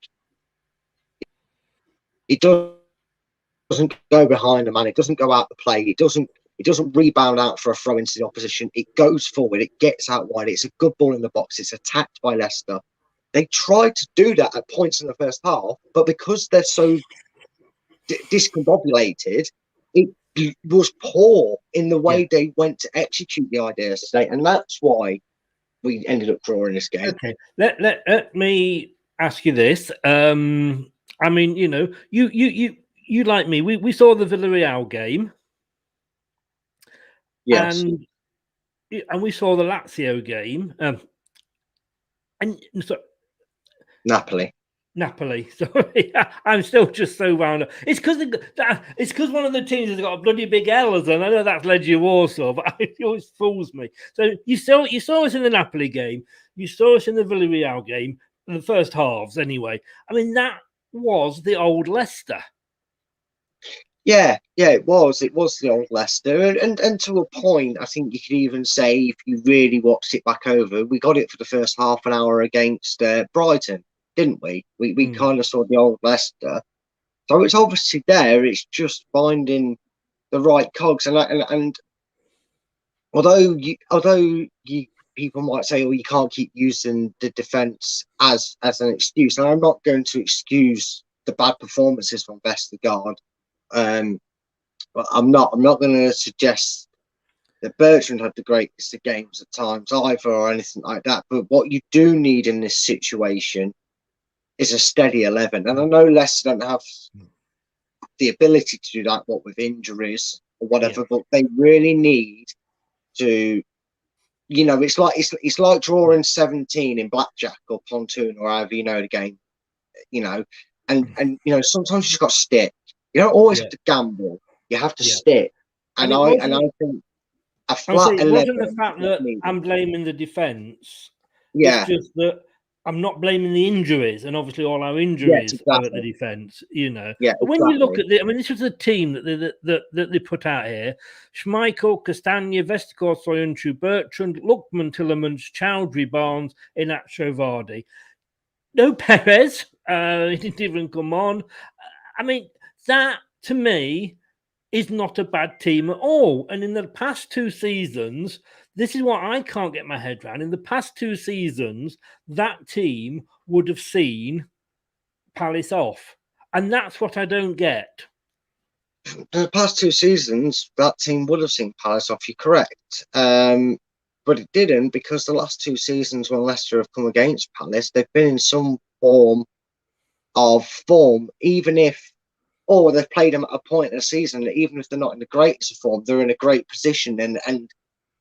It doesn't go behind the man. It doesn't go out the play. It doesn't rebound out for a throw into the opposition. It goes forward. It gets out wide. It's a good ball in the box. It's attacked by Leicester. They tried to do that at points in the first half, but because they're so discombobulated, it was poor in the way they went to execute the ideas today, and that's why we ended up drawing this game. Okay, let me ask you this. I mean, you know, you like me. We saw the Villarreal game, yes, and we saw the Lazio game, and so Napoli. Sorry, I'm still just so wound up. It's because one of the teams has got a bloody big L, and I know that's Legia Warsaw, but it always fools me. So you saw us in the Napoli game, you saw us in the Villarreal game, in the first halves anyway. I mean, that was the old Leicester. Yeah, it was. It was the old Leicester, and to a point, I think you could even say, if you really watched it back over, we got it for the first half an hour against Brighton, didn't we? We kind of saw the old Leicester. So it's obviously there. It's just finding the right cogs, and although people might say, "Oh, you can't keep using the defence as an excuse," and I'm not going to excuse the bad performances from Vestergaard. But I'm not going to suggest that Bertrand had the greatest of games at times either, or anything like that. But what you do need in this situation is a steady 11. And I know Leicester don't have the ability to do that, what with injuries or whatever, but they really need to, you know, it's like drawing 17 in blackjack or pontoon or however you know the game, you know, and you know, sometimes you just got to stick. You don't always have to gamble. You have to stick. And I think a flat 11. It wasn't the fact that I'm blaming the defence. Yeah. It's just that I'm not blaming the injuries, and obviously all our injuries are at the defence, you know. Yeah, but when you look at I mean, this was a team that they put out here: Schmeichel, Castagna, Vestergaard, Soyuncu, Bertrand, Lookman, Tillemans, Chowdhury, Barnes, Inacho, Vardy. No Perez. He didn't even come on. I mean, that to me is not a bad team at all. And in the past 2 seasons, this is what I can't get my head around. In the past 2 seasons, that team would have seen Palace off. And that's what I don't get. The past 2 seasons, that team would have seen Palace off, you're correct. But it didn't, because the last 2 seasons when Leicester have come against Palace, they've been in some form, even if, or they've played them at a point in the season that even if they're not in the greatest of form, they're in a great position. And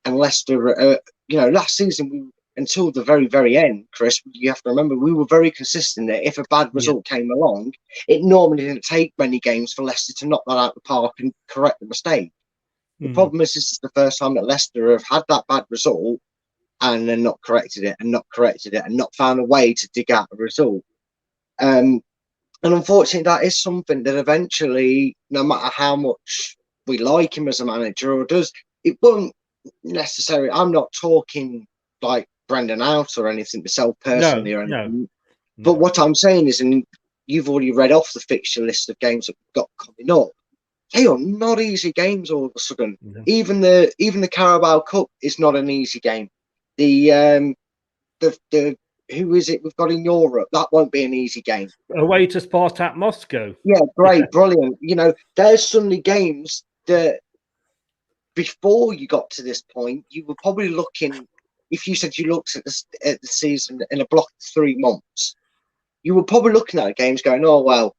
Leicester, you know, last season, until the very, very end, Chris, you have to remember, we were very consistent that if a bad result came along, it normally didn't take many games for Leicester to knock that out of the park and correct the mistake. The problem is, this is the first time that Leicester have had that bad result and then not corrected it and not found a way to dig out a result. And unfortunately, that is something that eventually, no matter how much we like him as a manager, or it won't necessarily. I'm not talking like Brendan out or anything myself personally or anything. No. But what I'm saying is, and you've already read off the fixture list of games that we've got coming up, they are not easy games all of a sudden. No. Even the Carabao Cup is not an easy game. the who is it we've got in Europe? That won't be an easy game. Away to Spartak Moscow. Yeah, great, brilliant. You know, there's suddenly games that before you got to this point, you were probably looking. If you said you looked at the season in a block of 3 months, you were probably looking at games going, "Oh well,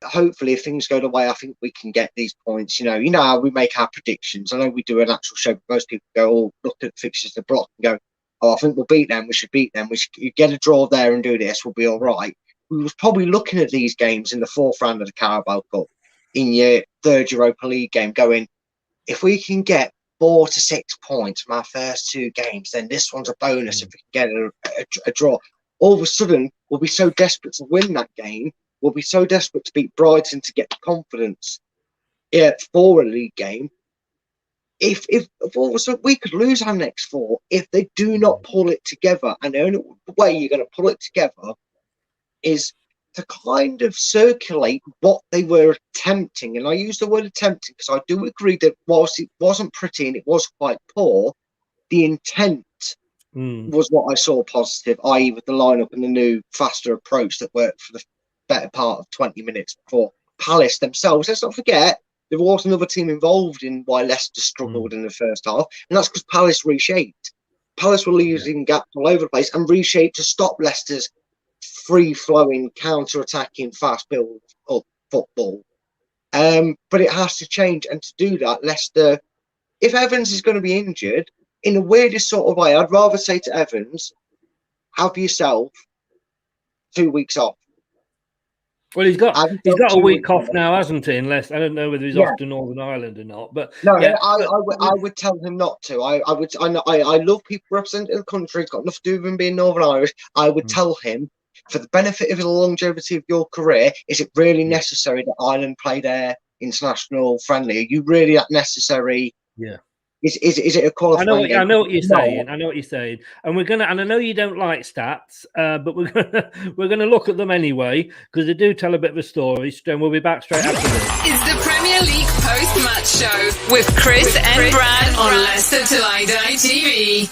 hopefully if things go the way I think we can get these points." You know how we make our predictions. I know we do an actual show, but most people go, "Oh, look at the fixtures in the block and go, oh, I think we'll beat them. We should beat them. We should get a draw there and do this. We'll be all right." We was probably looking at these games in the 4th round of the Carabao Cup, in your 3rd Europa League game, going, if we can get 4 to 6 points from our first 2 games, then this one's a bonus if we can get a draw. All of a sudden, we'll be so desperate to win that game. We'll be so desperate to beat Brighton to get the confidence for a league game. If all of a sudden we could lose our next 4 if they do not pull it together, and the only way you're going to pull it together is to kind of circulate what they were attempting. And I use the word attempting because I do agree that whilst it wasn't pretty and it was quite poor, the intent was what I saw positive, i.e. with the lineup and the new faster approach that worked for the better part of 20 minutes before Palace themselves. Let's not forget, there was another team involved in why Leicester struggled in the first half, and that's because Palace reshaped. Palace were losing gaps all over the place and reshaped to stop Leicester's free-flowing, counter-attacking, fast build-up football. But it has to change, and to do that, Leicester, if Evans is going to be injured, in the weirdest sort of way, I'd rather say to Evans, have yourself 2 weeks off. Well, he's got a week off now, hasn't he? Unless I don't know whether he's off to Northern Ireland or not. But no, I would tell him not to. I love people representing the country. It's got nothing to do with him being Northern Irish. I would tell him, for the benefit of the longevity of your career, is it really necessary that Ireland play their international friendly? Are you really that necessary? Yeah. Is it a qualifying? I know what you're saying. I know what you're saying, and we're gonna. And I know you don't like stats, but we're gonna look at them anyway because they do tell a bit of a story. And we'll be back straight after this. It's the Premier League post-match show with Chris and Brad on Leicester Till I Die TV.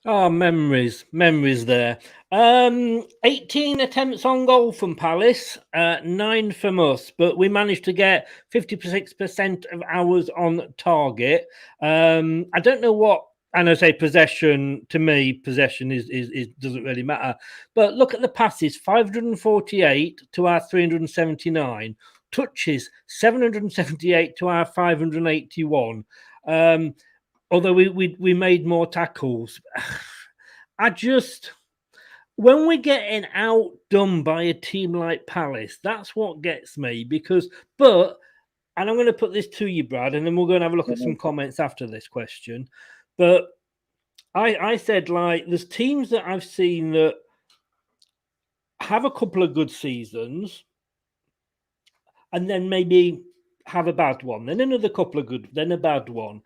Oh, memories there. 18 attempts on goal from Palace, 9 from us, but we managed to get 56% of ours on target. I don't know what, and I say possession, to me, possession is doesn't really matter. But look at the passes, 548 to our 379. Touches, 778 to our 581. Although we made more tackles. When we're getting outdone by a team like Palace, that's what gets me. And I'm going to put this to you, Brad, and then we're going to have a look at some comments after this question. But I said, like, there's teams that I've seen that have a couple of good seasons and then maybe have a bad one, then another couple of good, then a bad one.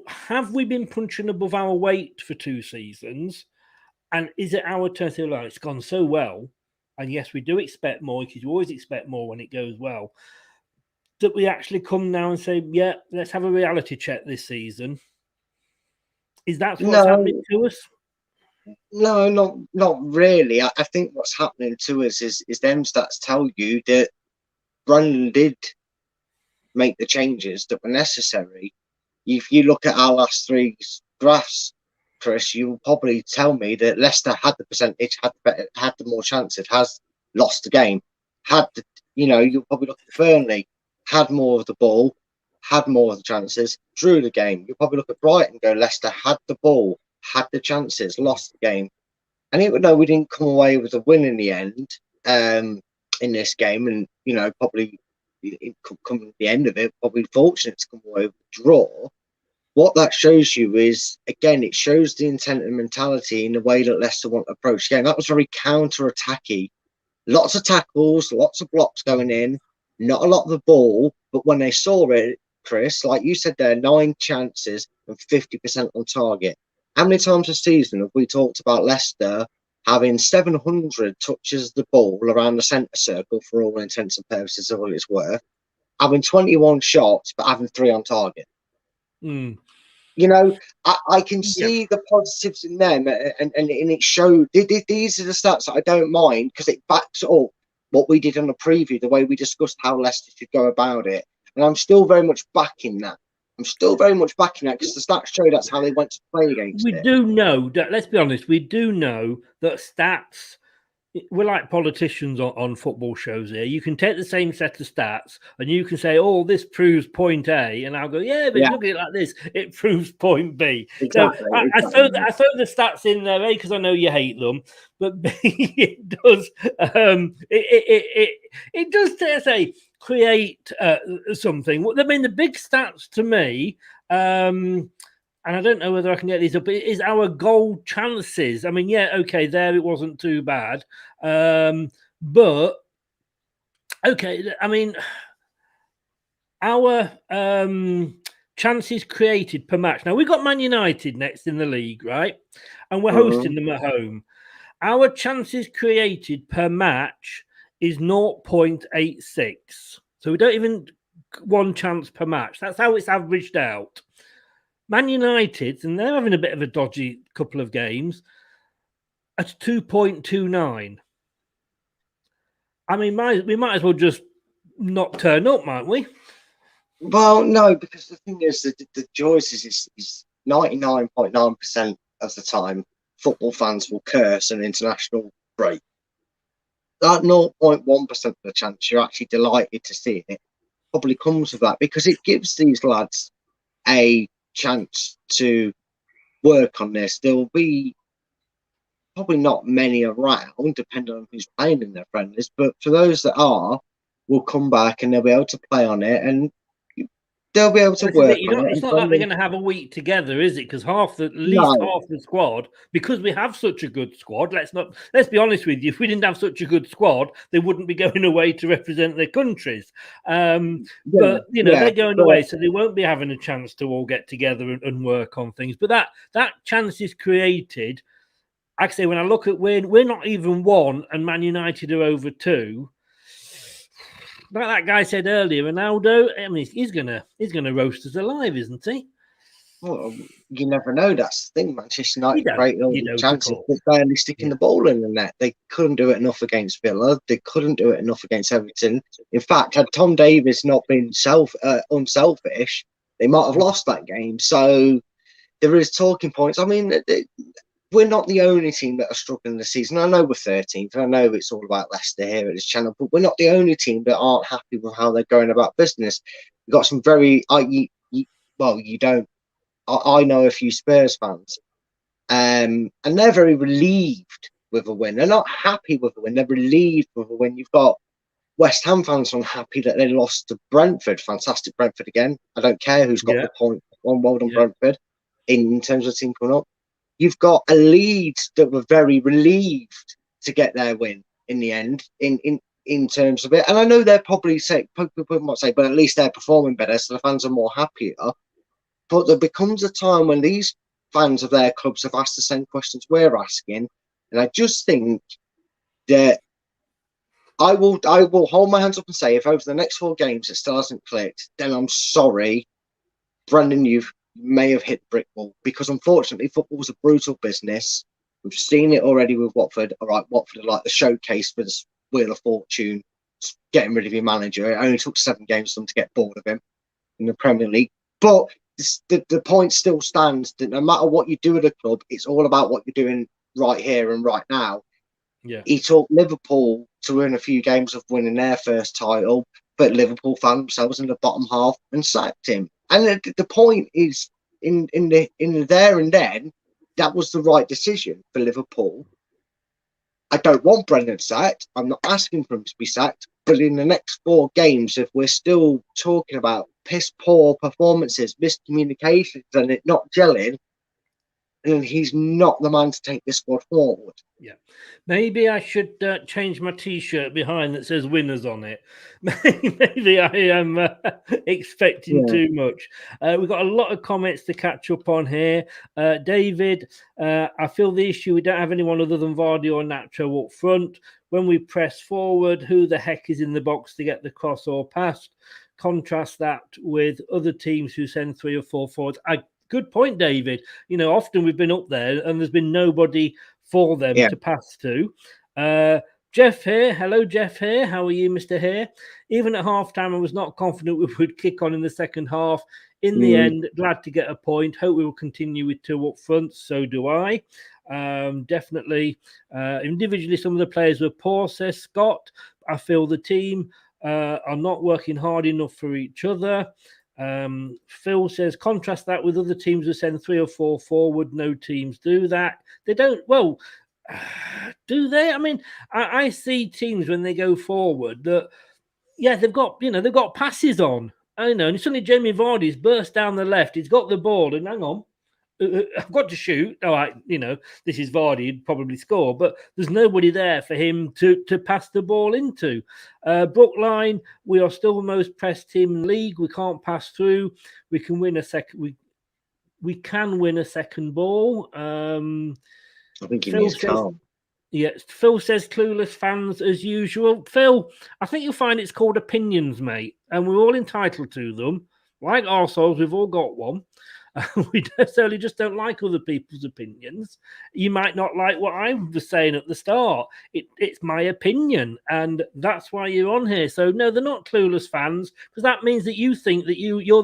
Have we been punching above our weight for 2 seasons? And is it our turn to say, like, it's gone so well? And yes, we do expect more because you always expect more when it goes well. That we actually come now and say, yeah, let's have a reality check this season. Is that what's happening to us? No, not really. I think what's happening to us is them stats tell you that Brandon did make the changes that were necessary. If you look at our last 3 graphs, Chris, you'll probably tell me that Leicester had the percentage, had the more chances, has lost the game. You'll probably look at Burnley, had more of the ball, had more of the chances, drew the game. You'll probably look at Brighton and go, Leicester had the ball, had the chances, lost the game. And even though we didn't come away with a win in the end, in this game, and probably it could come at the end of it, probably fortunate to come away with a draw. What that shows you is, again, it shows the intent and mentality in the way that Leicester want to approach the game. That was very counter-attacky Lots of tackles, lots of blocks going in, not a lot of the ball. But when they saw it, Chris, like you said there, 9 chances and 50% on target. How many times a season have we talked about Leicester having 700 touches of the ball around the centre circle for all intents and purposes of what it's worth, having 21 shots but having 3 on target? You know, I can see the positives in them, and it showed. These are the stats that I don't mind because it backs up what we did on the preview, the way we discussed how Leicester should go about it. And I'm still very much backing that. because the stats show that's how they went to play against it. We do know that, let's be honest, we do know that stats, we're like politicians on football shows here. You can take the same set of stats and you can say, oh, this proves point A. And I'll go, yeah, but look at it like this. It proves point B. Exactly, so I throw the stats in there, A, because I know you hate them. But B, it does, it does say create something. I mean, the big stats to me, and I don't know whether I can get these up, is our goal chances. I mean, yeah, okay, there it wasn't too bad. But, okay, I mean, our chances created per match. Now, we've got Man United next in the league, right? And we're hosting them at home. Our chances created per match is 0.86. So we don't even 1 chance per match. That's how it's averaged out. Man United, and they're having a bit of a dodgy couple of games, at 2.29. I mean, we might as well just not turn up, might we? Well, no, because the thing is that the choices is 99.9% of the time football fans will curse an international break. That 0.1% of the chance you're actually delighted to see it probably comes with that, because it gives these lads a chance to work on this. There will be probably not many around, depending on who's playing in their friendlies, but for those that are, will come back and they'll be able to play on it, and they'll be able to work on it. It's not like they're going to have a week together, is it? Because half the squad, because we have such a good squad. Let's be honest with you. If we didn't have such a good squad, they wouldn't be going away to represent their countries. But they're going away, so they won't be having a chance to all get together and work on things. But that chance is created. Actually, when I look at we're not even 1, and Man United are over 2. Like that guy said earlier, Ronaldo, I mean, he's gonna roast us alive, isn't he? Well, you never know. That's the thing. Manchester United create all the chances, but barely sticking the ball in the net. They couldn't do it enough against Villa. They couldn't do it enough against Everton. In fact, had Tom Davies not been unselfish, they might have lost that game. So there is talking points. I mean, we're not the only team that are struggling this season. I know we're 13th, and I know it's all about Leicester here at this channel, but we're not the only team that aren't happy with how they're going about business. We've got some very, you don't. I know a few Spurs fans, and they're very relieved with a win. They're not happy with a win. They're relieved with a win. You've got West Ham fans unhappy that they lost to Brentford. Fantastic Brentford again. I don't care who's got the point. Well done, Brentford, in terms of the team coming up. You've got a Leeds that were very relieved to get their win in the end, in terms of it. And I know they're probably people might say, but at least they're performing better, so the fans are more happier. But there becomes a time when these fans of their clubs have asked the same questions we're asking, and I just think that I will hold my hands up and say, if over the next 4 games it still hasn't clicked, then I'm sorry, Brendan, you may have hit brick wall, because unfortunately football's a brutal business. We've seen it already with Watford. All right, Watford are like the showcase for this Wheel of Fortune, getting rid of your manager. It only took 7 games for them to get bored of him in the Premier League. But the point still stands that no matter what you do at a club, it's all about what you're doing right here and right now. Yeah. He took Liverpool to win a few games of winning their first title, but Liverpool found themselves in the bottom half and sacked him. And the point is, in there and then, that was the right decision for Liverpool. I don't want Brendan sacked. I'm not asking for him to be sacked. But in the next 4 games, if we're still talking about piss poor performances, miscommunications, and it not gelling, and he's not the man to take the squad forward. Yeah, maybe I should change my T-shirt behind that says "winners" on it. Maybe I am expecting too much. We've got a lot of comments to catch up on here. David, I feel the issue, we don't have anyone other than Vardy or Nacho up front. When we press forward, who the heck is in the box to get the cross or pass? Contrast that with other teams who send 3 or 4 forwards. Good point, David. You know, often we've been up there and there's been nobody for them to pass to. Jeff here. Hello, Jeff here. How are you, Mr. Here? Even at halftime, I was not confident we would kick on in the second half. In the end, glad to get a point. Hope we will continue with 2 up front. So do I. Definitely. Individually, some of the players were poor, says Scott. I feel the team are not working hard enough for each other. Phil says, contrast that with other teams who send 3 or 4 forward. No teams do that. They don't. Well, do they? I mean, I see teams when they go forward that, they've got passes on. I know, and suddenly Jamie Vardy's burst down the left. He's got the ball, and hang on, I've got to shoot. All right, this is Vardy. He'd probably score, but there's nobody there for him to pass the ball into. Brookline, we are still the most pressed team in the league. We can't pass through. We can win a second. We can win a second ball. I think he means calm. Yes, Phil says clueless fans as usual. Phil, I think you'll find it's called opinions, mate, and we're all entitled to them. Like ourselves, we've all got one. We necessarily just don't like other people's opinions. You might not like what I was saying at the start. It's my opinion, and that's why you're on here. So no, they're not clueless fans, because that means that you think that you're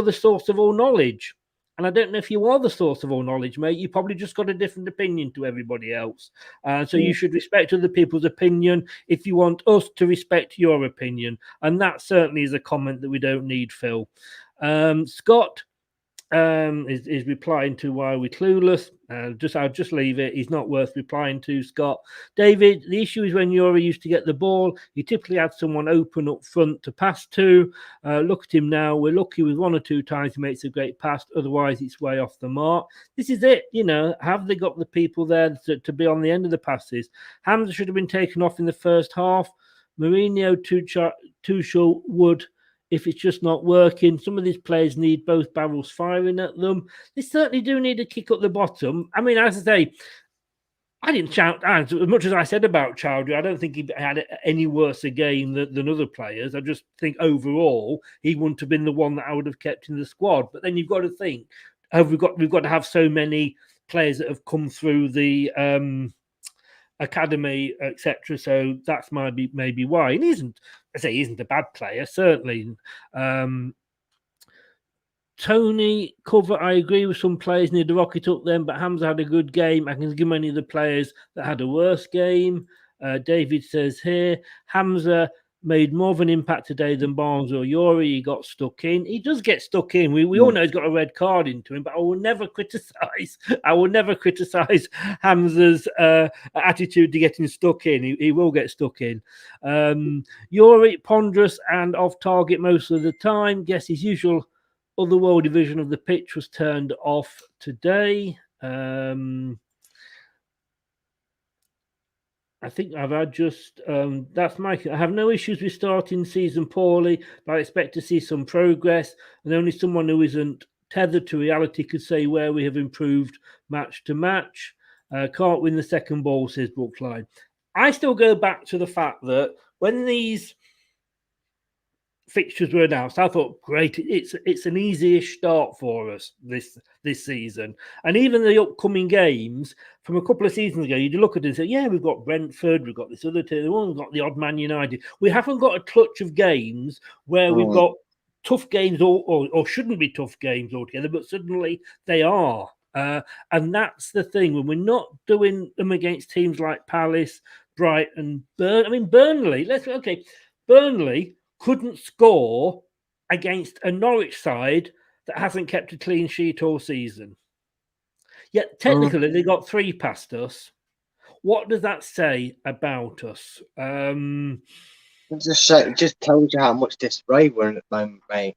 the source of all knowledge. And I don't know if you are the source of all knowledge, mate. You probably just got a different opinion to everybody else. So you should respect other people's opinion if you want us to respect your opinion. And that certainly is a comment that we don't need, Phil. Scott is replying to why we're clueless. I'll just leave it. He's not worth replying to, Scott. David, the issue is when Yuri used to get the ball, you typically had someone open up front to pass to. Look at him now. We're lucky with 1 or 2 times he makes a great pass. Otherwise, it's way off the mark. This is it. Have they got the people there to be on the end of the passes? Hamza should have been taken off in the first half. Mourinho, Tuchel, Wood. If it's just not working, some of these players need both barrels firing at them. They certainly do need a kick up the bottom. I mean, as I say, I didn't shout as much as I said about Chowdhury. I don't think he had any worse a game than other players. I just think overall he wouldn't have been the one that I would have kept in the squad. But then you've got to think, we've got to have so many players that have come through the academy, etc. So that's maybe why. And he isn't a bad player, certainly. Tony Cover, I agree with some players need to rocket up them, but Hamza had a good game. I can give many of the players that had a worse game. David says here, Hamza made more of an impact today than Barnes or Yuri. He got stuck in. He does get stuck in. We all know he's got a red card into him, but I will never criticize Hamza's attitude to getting stuck in. He will get stuck in. Yuri, ponderous and off target most of the time. Guess his usual otherworldly vision of the pitch was turned off today. I think I've had that's Mike. I have no issues with starting season poorly, but I expect to see some progress. And only someone who isn't tethered to reality could say where we have improved match to match. Can't win the second ball, says Brookline. I still go back to the fact that when these fixtures were announced, I thought, great, it's an easy-ish start for us this season. And even the upcoming games from a couple of seasons ago, you'd look at it and say, yeah, we've got Brentford, we've got this other team, we've got the odd Man United. We haven't got a clutch of games where we've got tough games or shouldn't be tough games altogether, but suddenly they are. And that's the thing, when we're not doing them against teams like Palace, Brighton, Burnley. Burnley couldn't score against a Norwich side that hasn't kept a clean sheet all season. Yet technically they got 3 past us. What does that say about us? It just tells you how much disarray we're in at the moment, mate.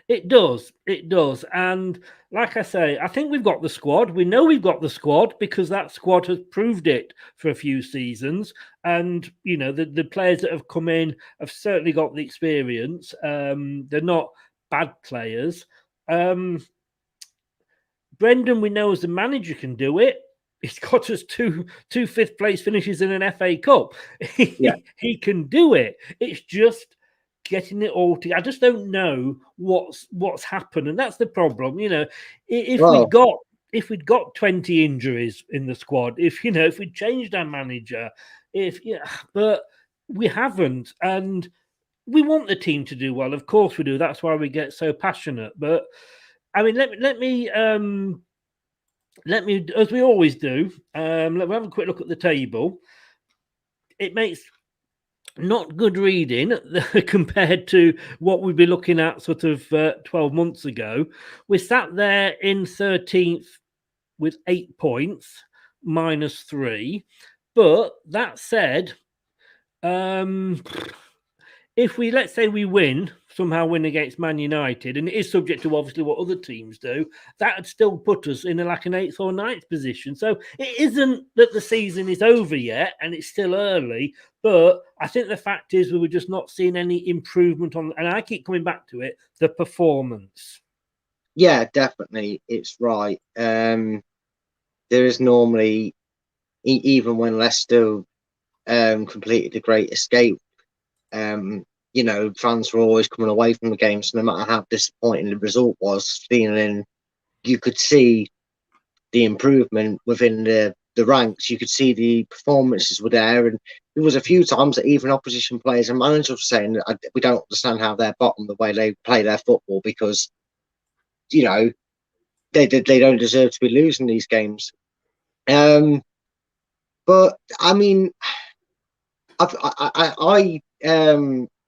It does. It does. And like I say, I think we've got the squad. We know we've got the squad because that squad has proved it for a few seasons. And, you know, the players that have come in have certainly got the experience. They're not bad players. Brendan, we know as the manager, can do it. He's got us two fifth place finishes in an FA Cup. He can do it. It's just getting it all together. I just don't know what's happened, and that's the problem. You know, if we'd got 20 injuries in the squad, if we'd changed our manager, but we haven't, and we want the team to do well. Of course we do. That's why we get so passionate. But I mean, let me, as we always do, let me have a quick look at the table. It makes not good reading compared to what we'd be looking at sort of 12 months ago. We sat there in 13th with 8 points, -3. But that said, if let's say we somehow win against Man United, and it is subject to obviously what other teams do, that would still put us in like an 8th or 9th position. So it isn't that the season is over yet and it's still early, but I think the fact is we were just not seeing any improvement on, and I keep coming back to it, the performance. Yeah, definitely. It's right. There is normally, even when Leicester completed the Great Escape, fans were always coming away from the game. So no matter how disappointing the result was, you could see the improvement within the ranks. You could see the performances were there, and there was a few times that even opposition players and managers were saying that we don't understand how they're bottom the way they play their football, because they don't deserve to be losing these games. But I mean, I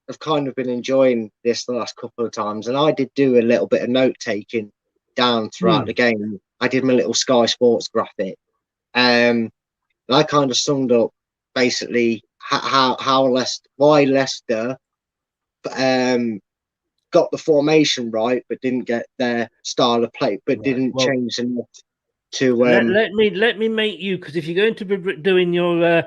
have kind of been enjoying this the last couple of times, and I did do a little bit of note taking down throughout the game. I did my little Sky Sports graphic, and I kind of summed up basically why Leicester got the formation right, but didn't get their style of play, but didn't change enough to. Let me make you, because if you're going to be doing your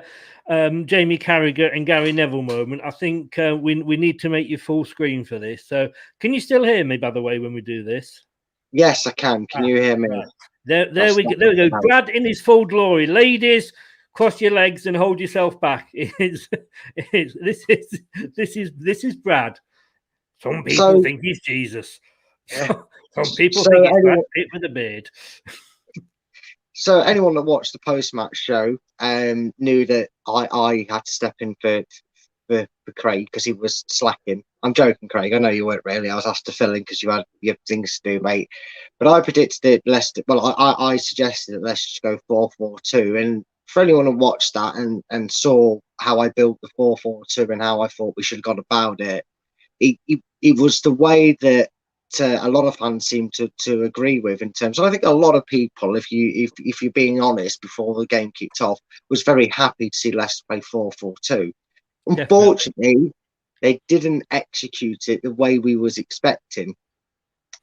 Jamie Carragher and Gary Neville moment, I think we need to make you full screen for this. So, can you still hear me, by the way, when we do this? Yes, I can. Can you hear me? Right. There we go. Brad in his full glory. Ladies, cross your legs and hold yourself back. This is Brad. Some people think he's Jesus. Some people think he's Brad Pitt with a beard. So anyone that watched the post-match show knew that I had to step in for Craig because he was slacking. I'm joking, Craig. I know you weren't really. I was asked to fill in because you had things to do, mate. But I predicted that Leicester. Well, I suggested that Leicester should go 4-4-2. And for anyone who watched that and saw how I built the 4-4-2 and how I thought we should have gone about it, it was the way that a lot of fans seem to agree with, in terms. And I think a lot of people, if you're being honest, before the game kicked off, was very happy to see Leicester play 4-4-2. Unfortunately, they didn't execute it the way we was expecting.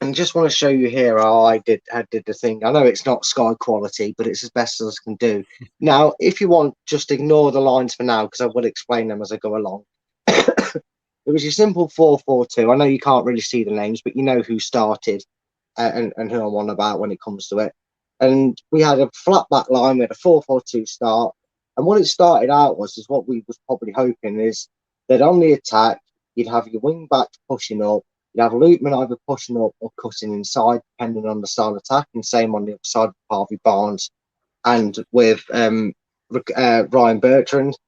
And I just want to show you here how I did the thing. I know it's not Sky quality, but it's as best as I can do. Now, if you want, just ignore the lines for now, because I will explain them as I go along. It was a simple 4-4-2. I know you can't really see the names, but you know who started and who I'm on about when it comes to it. And we had a flat back line with a 4-4-2 start. And what it started out is what we was probably hoping, is that on the attack, you'd have your wing backs pushing up. You'd have Lootman either pushing up or cutting inside, depending on the style of attack. And same on the other side with Harvey Barnes and with Ryan Bertrand.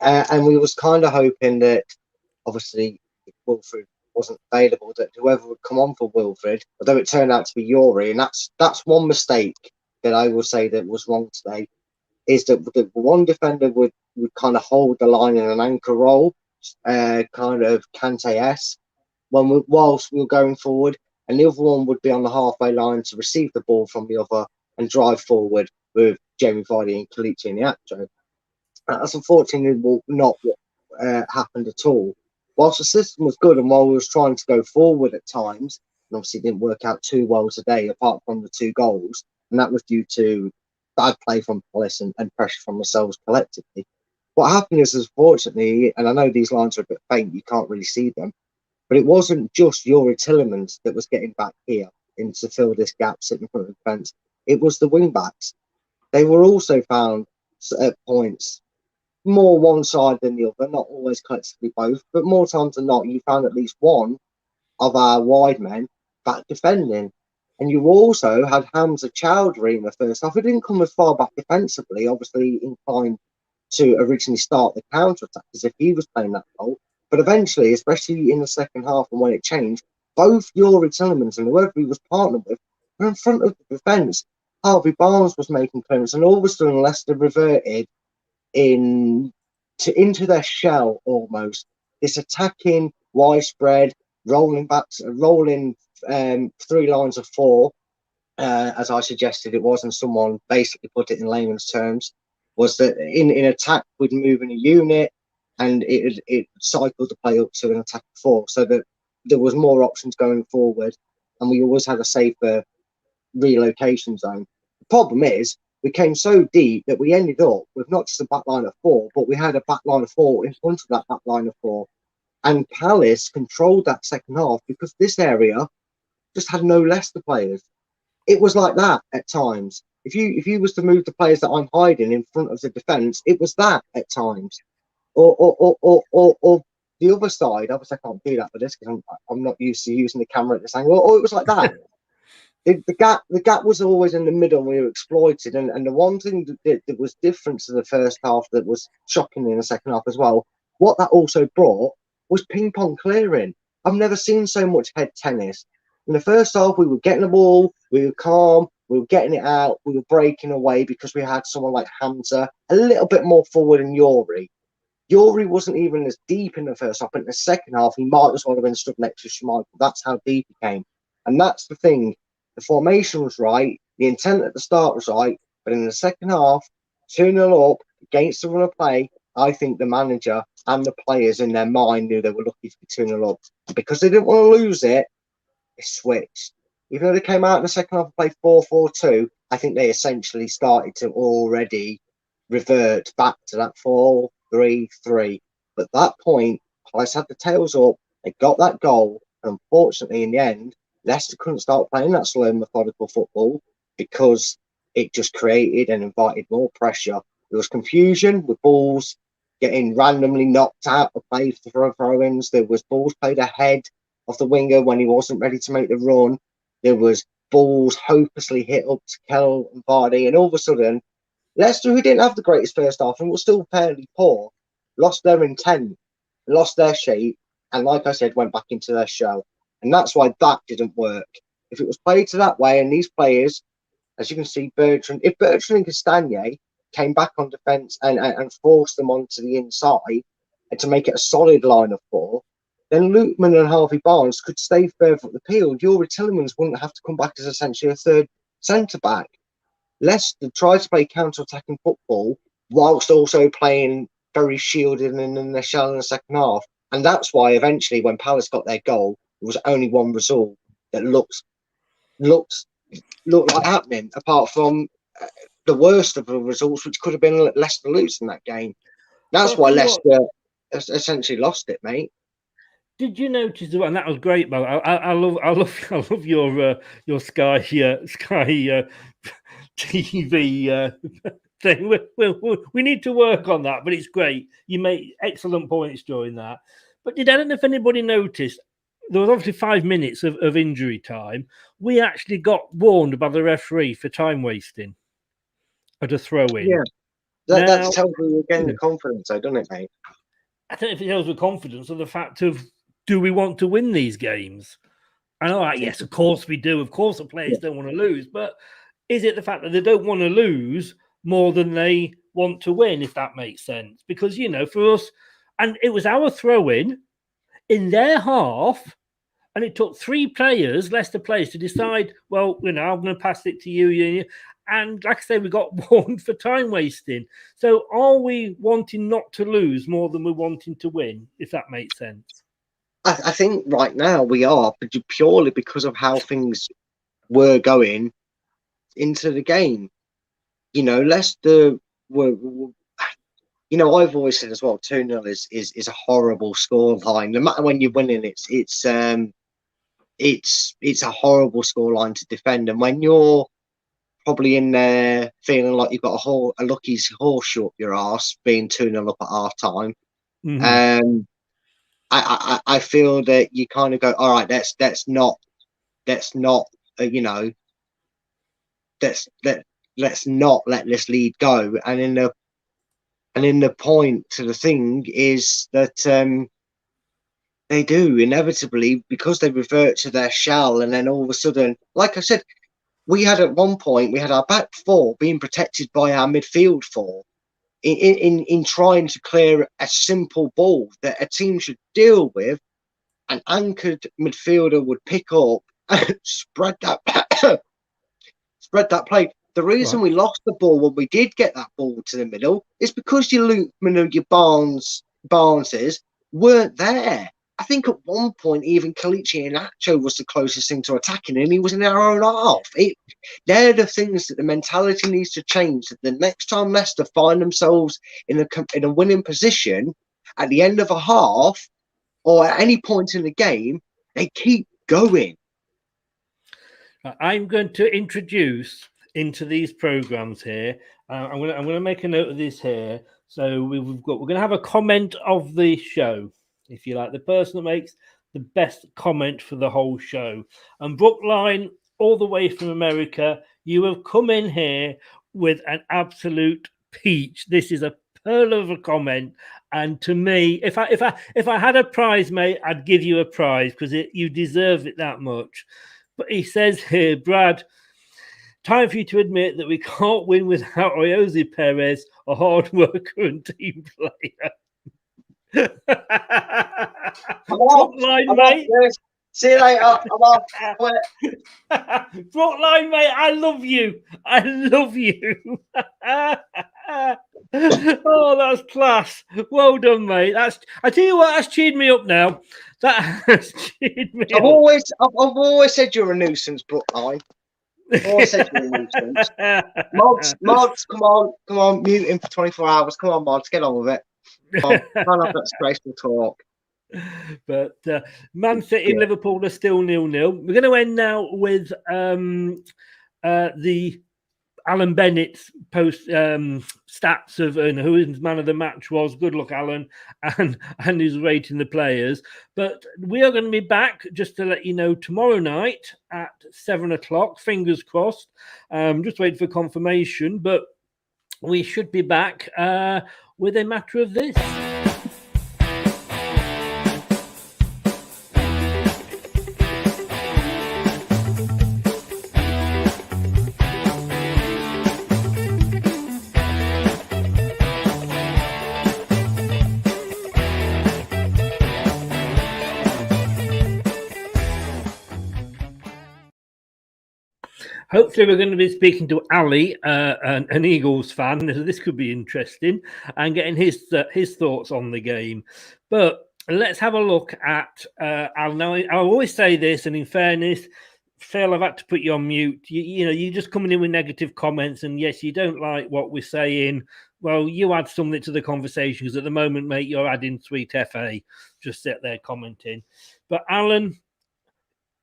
And we was kind of hoping that, obviously, if Wilfred wasn't available, that whoever would come on for Wilfred, although it turned out to be Yuri, and that's one mistake that I will say that was wrong today, is that the one defender would kind of hold the line in an anchor roll, kind of Kante-esque, whilst we were going forward, and the other one would be on the halfway line to receive the ball from the other and drive forward with Jamie Vardy and Kelechi Iheanacho. That's unfortunately not what happened at all. whilst the system was good and while we was trying to go forward at times, and obviously it didn't work out too well today, apart from the 2 goals, and that was due to bad play from Palace and pressure from ourselves collectively. What happened is, unfortunately, and I know these lines are a bit faint, you can't really see them, but it wasn't just Yuri Tillemans that was getting back here in to fill this gap sitting in front of the defence. It was the wing backs. They were also found at points more one side than the other, not always collectively both, but more times than not, you found at least one of our wide men back defending. And you also had Hamza Chowdhury in the first half. It didn't come as far back defensively, obviously inclined to originally start the counter-attack as if he was playing that role. But eventually, especially in the second half and when it changed, both Yuri Tillemans and whoever he was partnered with were in front of the defence. Harvey Barnes was making clearance, and all of a sudden Leicester reverted into their shell almost. This attacking, widespread, rolling backs, rolling 3 lines of 4, as I suggested it was, and someone basically put it in layman's terms, was that in attack we'd move in a unit and it cycled the play up to an attack of 4, so that there was more options going forward and we always had a safer relocation zone. The problem is we came so deep that we ended up with not just a back line of 4, but we had a back line of 4 in front of that back line of 4. And Palace controlled that second half because this area just had no Leicester players. It was like that at times. If you was to move the players that I'm hiding in front of the defence, it was that at times. Or the other side. Obviously, I can't do that for this because I'm not used to using the camera at this angle. Or it was like that. The gap was always in the middle and we were exploited. And the one thing that was different to the first half that was shocking in the second half as well, what that also brought was ping-pong clearing. I've never seen so much head tennis. In the first half, we were getting the ball, we were calm, we were getting it out, we were breaking away because we had someone like Hamza a little bit more forward than Yuri. Yuri wasn't even as deep in the first half, but in the second half, he might as well have been stood next to Schmeichel. That's how deep he came. And that's the thing. The formation was right, the intent at the start was right, but in the second half, 2-0 up against the run of play, I think the manager and the players in their mind knew they were lucky to be 2-0 up. And because they didn't want to lose it, they switched. Even though they came out in the second half and played 4-4-2, I think they essentially started to already revert back to that 4-3-3. But at that point, Palace had the tails up, they got that goal, and unfortunately, in the end, Leicester couldn't start playing that slow and methodical football because it just created and invited more pressure. There was confusion with balls getting randomly knocked out or played for throw-ins. There was balls played ahead of the winger when he wasn't ready to make the run. There was balls hopelessly hit up to Kell and Vardy. And all of a sudden, Leicester, who didn't have the greatest first half and was still fairly poor, lost their intent, lost their shape, and like I said, went back into their shell. And that's why that didn't work. If it was played to that way, and these players, as you can see, if Bertrand and Castagne came back on defence and forced them onto the inside and to make it a solid line of 4, then Lookman and Harvey Barnes could stay further up the field. Yuri Tillemans wouldn't have to come back as essentially a third centre-back. Leicester tried to play counter-attacking football whilst also playing very shielded and in their shell in the second half. And that's why eventually when Palace got their goal, there was only one result that looked like happening, apart from the worst of the results, which could have been Leicester losing that game. That's why Leicester essentially lost it, mate. Did you notice? And that was great, man. I love your Sky TV thing. We need to work on that, but it's great. You make excellent points during that. But I don't know if anybody noticed, there was obviously 5 minutes of injury time. We actually got warned by the referee for time wasting at a throw-in. Yeah, that tells you again the confidence, though, doesn't it, mate? I don't know if it tells with confidence of the fact of, do we want to win these games? And all right, yes, of course we do. Of course the players don't want to lose. But is it the fact that they don't want to lose more than they want to win, if that makes sense? Because, for us, and it was our throw-in in their half, and it took 3 players, Leicester players, to decide, well, I'm going to pass it to you. And like I say, we got warned for time wasting. So are we wanting not to lose more than we're wanting to win, if that makes sense? I think right now we are, but purely because of how things were going into the game. Leicester were. I've always said as well, 2-0 is a horrible scoreline. No matter when you're winning, it's a horrible scoreline to defend. And when you're probably in there feeling like you've got a lucky horseshoe up your arse, being 2-0 up at half time, I feel that you kind of go, all right, let's not let's not let this lead go. And in the point to the thing is that they do inevitably, because they revert to their shell, and then all of a sudden, like I said, we had at one point we had our back four being protected by our midfield four in trying to clear a simple ball that a team should deal with. An anchored midfielder would pick up and spread that play. The reason we lost the ball when we did get that ball to the middle is because your Lookman and your Barneses weren't there. I think at one point even Kalichi Iheanacho was the closest thing to attacking, and he was in our own half. They're the things that the mentality needs to change. That the next time Leicester find themselves in a winning position at the end of a half or at any point in the game, they keep going. I'm going to introduce into these programs here. I'm going to make a note of this here. So we're going to have a comment of the show, if you like, the person that makes the best comment for the whole show. And Brookline, all the way from America, you have come in here with an absolute peach. This is a pearl of a comment, and to me, if I had a prize, mate, I'd give you a prize because you deserve it that much. But he says here, Brad, time for you to admit that we can't win without Jose Perez, a hard worker and team player. Brookline, mate. See you later. I'm off. Brookline, mate, I love you. I love you. Oh, that's class. Well done, mate. I tell you what, that's cheered me up now. That has cheered me I've up. always said you're a nuisance, Brookline. I've always said you're a nuisance. Mods, come on, mute him for 24 hours. Come on, Mods, get on with it. Come on, can't have that disgraceful talk. But Man City and Liverpool are still 0-0. We're going to end now with the Alan Bennett's post stats of who his man of the match was. Good luck, Alan, and who's rating the players. But we are going to be back, just to let you know, tomorrow night at 7:00. Fingers crossed. Just waiting for confirmation, but we should be back with a matter of this. Hopefully, we're going to be speaking to Ali, an Eagles fan. This could be interesting, and getting his thoughts on the game. But let's have a look at Al. Now, I always say this, and in fairness, Phil, I've had to put you on mute. You're just coming in with negative comments, and yes, you don't like what we're saying. Well, you add something to the conversation, because at the moment, mate, you're adding sweet FA. Just sit there commenting. But Alan,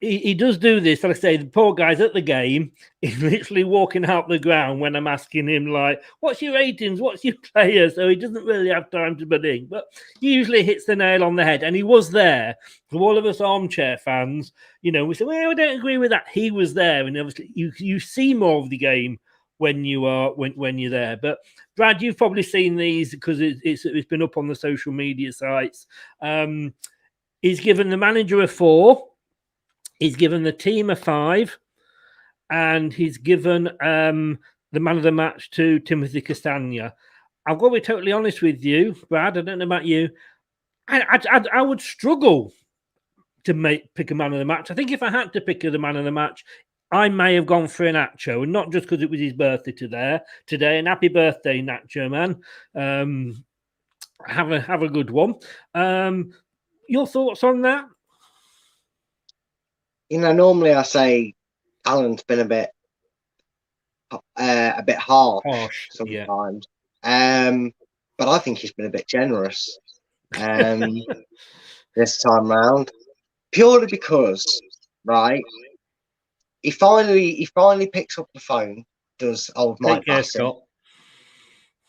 he does do this. Like I say, the poor guy's at the game. He's literally walking out the ground when I'm asking him, like, what's your ratings? What's your players? So he doesn't really have time to think. But he usually hits the nail on the head. And he was there. For all of us armchair fans, we say, well, I don't agree with that. He was there. And obviously, you see more of the game when you're there. But Brad, you've probably seen these because it's been up on the social media sites. He's given the manager a 4. He's given the team a 5, and he's given the man of the match to Timothy Castagna. I've got to be totally honest with you, Brad. I don't know about you. I would struggle to pick a man of the match. I think if I had to pick the man of the match, I may have gone for Nacho, and not just because it was his birthday today. And happy birthday, Nacho, man. Have a good one. Your thoughts on that? Normally I say Alan's been a bit harsh Yeah. sometimes. But I think he's been a bit generous this time round, purely because, right? He finally picks up the phone. Does old Mike Bassett?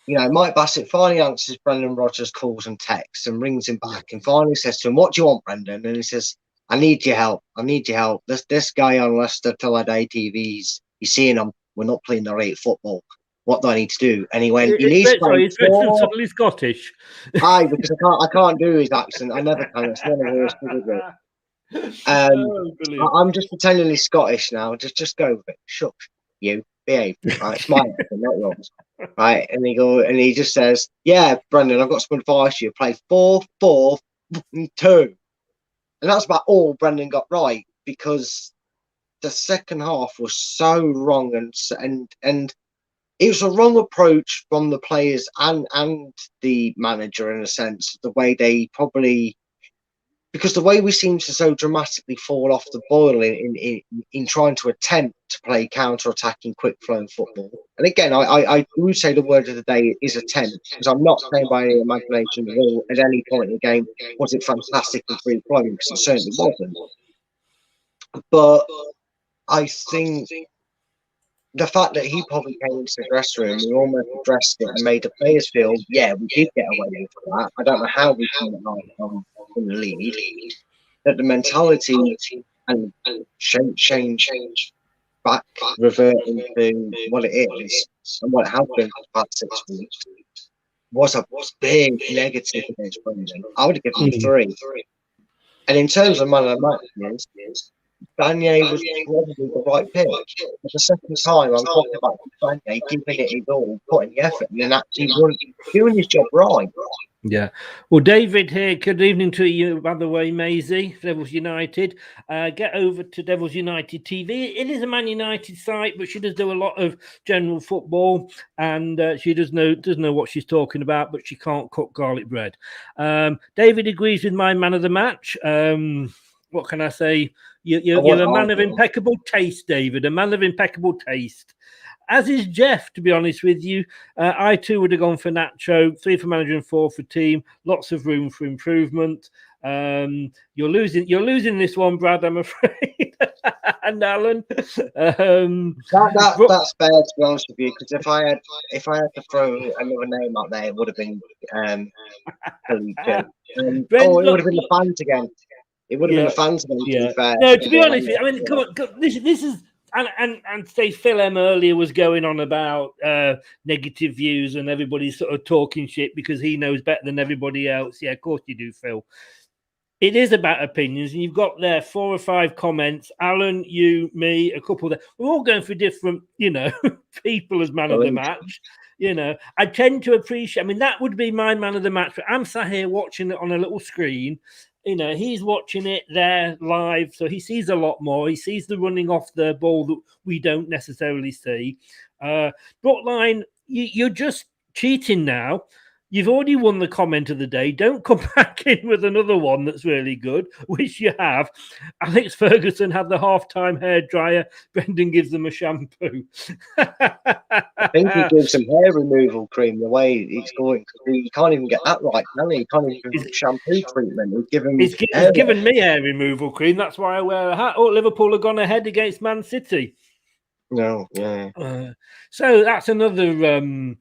Mike Bassett finally answers Brendan Rodgers' calls and texts and rings him back and finally says to him, "What do you want, Brendan?" And he says, "I need your help. I need your help. This guy on Leicester Till I Die TV, he's seeing him. We're not playing the right football. What do I need to do?" And he went, "He needs he's suddenly Scottish." Aye, because I can't do his accent. I never can. It's one of the worst things. I'm just pretending he's Scottish now. Just go with it. Shush, you behave. Right, it's my accent, not yours. Right, and he just says, "Yeah, Brendan, I've got some advice for you. Play 4-4-2," and that's about all Brendan got right, because the second half was so wrong, and it was a wrong approach from the players and the manager, in a sense, the way they probably, because the way we seem to so dramatically fall off the boil in trying to attempt to play counter-attacking, quick-flowing football. And again, I would say the word of the day is attempt, because I'm not saying by any imagination at any point in the game was it fantastic and free-flowing, because it certainly wasn't. But I think the fact that he probably came into the dressing room, we almost addressed it and made the players feel, yeah, we did get away with that. I don't know how we came in the lead. That the mentality and change back, revert into what it is and what it has been for the past 6 weeks was a big negative against Brendan. I would have given him 3. And in terms of man of the match, Daniel was probably the right pick. For the second time, I'm talking about Daniel giving it his all, putting the effort in, and actually doing his job right. Yeah. Well, David here, good evening to you, by the way, Maisie, Devils United. Get over to Devils United TV. It is a Man United site, but she does do a lot of general football, and she does know what she's talking about, but she can't cook garlic bread. David agrees with my man of the match. What can I say? You're a man of impeccable taste, David, a man of impeccable taste. As is Jeff, to be honest with you. I too would have gone for Nacho, 3 for manager and 4 for team. Lots of room for improvement. You're losing this one, Brad, I'm afraid. And Alan. That's fair, to be honest with you, because if I had to throw another name out there, it would have been it would have been the fans again. It would have been the fans again, to be fair. No, to be honest, I mean, come on, this is. And say Phil M earlier was going on about negative views and everybody's sort of talking shit because he knows better than everybody else. Yeah, of course you do, Phil. It is about opinions, and you've got there 4 or 5 comments. Alan, you, me, a couple there. We're all going for different, people as man of the match. I tend to appreciate. I mean, that would be my man of the match, but I'm sat here watching it on a little screen. He's watching it there live, so he sees a lot more. He sees the running off the ball that we don't necessarily see. Brookline, you're just cheating now. You've already won the comment of the day. Don't come back in with another one that's really good, which you have. Alex Ferguson had the half-time hairdryer. Brendan gives them a shampoo. I think he gives some hair removal cream the way he's going. You can't even get that right, can he? You can't even give him shampoo treatment. He's given me hair removal cream. That's why I wear a hat. Oh, Liverpool have gone ahead against Man City. No, yeah. So that's another...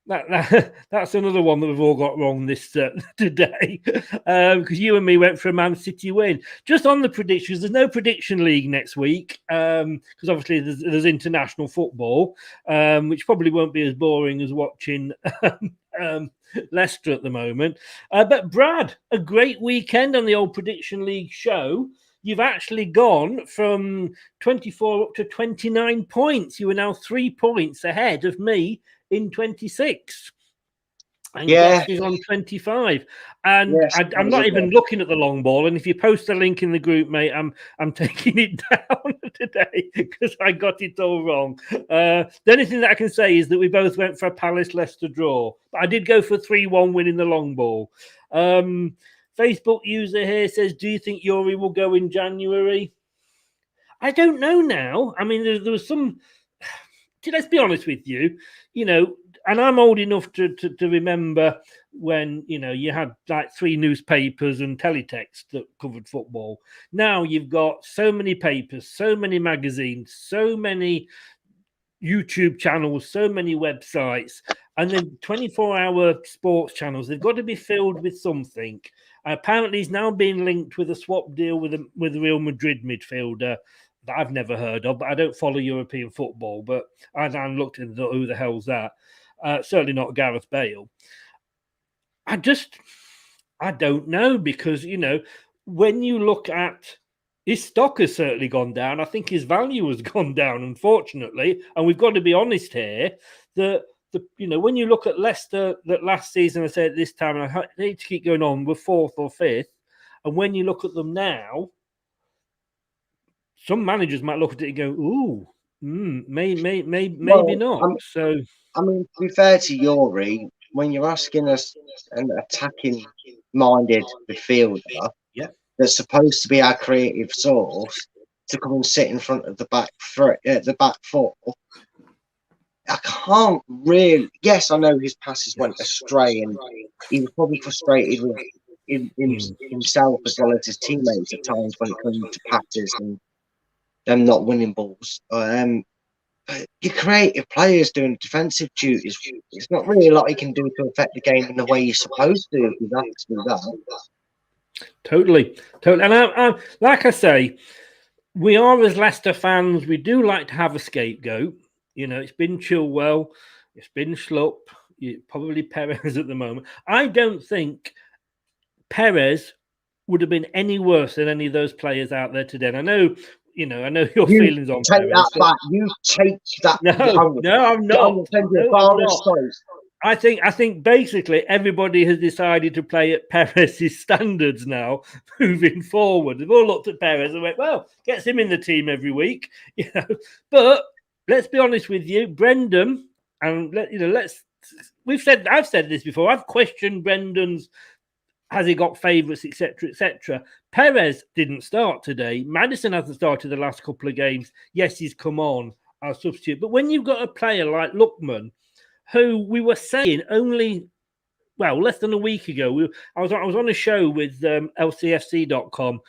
That's another one that we've all got wrong this today, because you and me went for a Man City win. Just on the predictions, there's no prediction league next week because obviously there's international football, which probably won't be as boring as watching Leicester at the moment. But Brad, a great weekend on the old prediction league show. You've actually gone from 24 up to 29 points. You are now 3 points ahead of me in 26. And Jeff is on 25. And I'm not even looking at the long ball. And if you post a link in the group, mate, I'm taking it down today because I got it all wrong. The only thing that I can say is that we both went for a Palace Leicester draw. But I did go for 3-1 win in the long ball. Facebook user here says, do you think Yuri will go in January? I don't know now. I mean, there was some... Let's be honest with you, and I'm old enough to remember when, you had like 3 newspapers and teletext that covered football. Now you've got so many papers, so many magazines, so many YouTube channels, so many websites, and then 24-hour sports channels. They've got to be filled with something. Apparently, he's now being linked with a swap deal with a Real Madrid midfielder that I've never heard of, but I don't follow European football. But I looked at who the hell's that. Certainly not Gareth Bale. I don't know, because, when you look at his stock has certainly gone down. I think his value has gone down, unfortunately. And we've got to be honest here that, when you look at Leicester, that last season, I said this time, and I hate to keep going on, we're 4th or 5th. And when you look at them now, some managers might look at it and go, ooh, maybe not. To be fair to Yuri, when you're asking us an attacking-minded midfielder that's supposed to be our creative source to come and sit in front of the back four, I can't really. Yes, I know his passes went astray, and he was probably frustrated with himself as well as his teammates at times when it comes to passes and them not winning balls. But your creative players doing defensive duties, it's not really a lot he can do to affect the game in the way you're supposed to if he's asked to do that. Totally. And I, like I say, we are, as Leicester fans, we do like to have a scapegoat. It's been Chilwell, it's been Schlupp, probably Perez at the moment. I don't think Perez would have been any worse than any of those players out there today. And I know your feelings on take Perez. That back. You take that. No, I'm not. I think basically everybody has decided to play at Perez's standards now, moving forward. They've all looked at Perez and went, well, gets him in the team every week, But let's be honest with you, Brendan, and I've said this before. I've questioned Brendan's. Has he got favourites, etc., etc.? Perez didn't start today. Maddison hasn't started the last couple of games. Yes, he's come on as substitute. But when you've got a player like Lookman, who we were saying only, less than a week ago, I was on a show with lcfc.com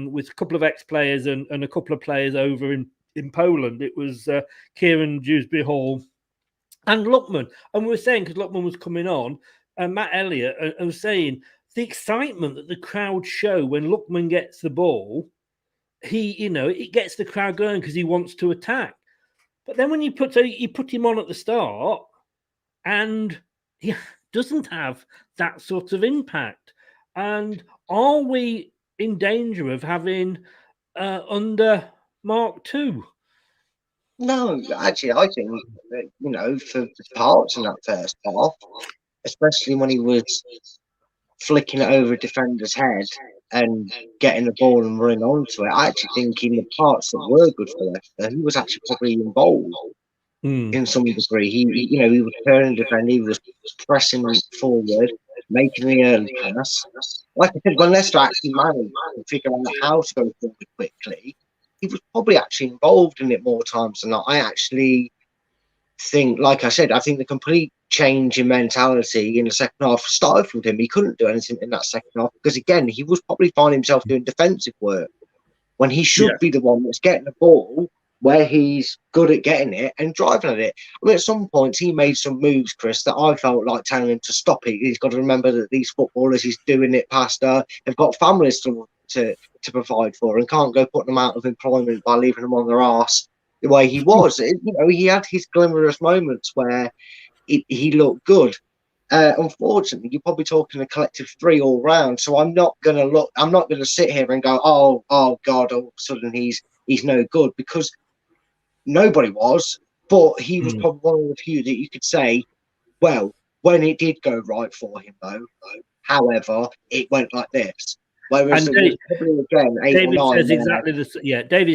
with a couple of ex-players and a couple of players over in Poland. It was Kieran Dewsbury Hall and Lookman. And we were saying, because Lookman was coming on, Matt Elliott was saying, the excitement that the crowd show when Lookman gets the ball, it gets the crowd going because he wants to attack. But then when you put him on at the start, and he doesn't have that sort of impact. And are we in danger of having under Mark II? No, actually, I think that, for parts in that first half, especially when he was flicking it over a defender's head and getting the ball and running onto it, I actually think in the parts that were good for Leicester, he was actually probably involved in some degree. He was turning defender, he was pressing forward, making the early pass. Like I said, when Leicester actually managed to figure out how to go forward quickly, he was probably actually involved in it more times than not. I actually think, like I said, I think the complete change in mentality in the second half stifled him. He couldn't do anything in that second half because, again, he was probably finding himself doing defensive work when he should be the one that's getting the ball where he's good at getting it and driving at it. I mean, at some points he made some moves, Chris, that I felt like telling him to stop it. He's got to remember that these footballers he's doing it past have got families to provide for and can't go putting them out of employment by leaving them on their arse the way he was. He had his glimmerous moments where he looked good. Unfortunately, you're probably talking a collective 3 all round. So I'm not going to sit here and go, oh God, all of a sudden he's no good, because nobody was. But he was probably one of the few that you could say, well, when it did go right for him, though, however, it went like this. Whereas David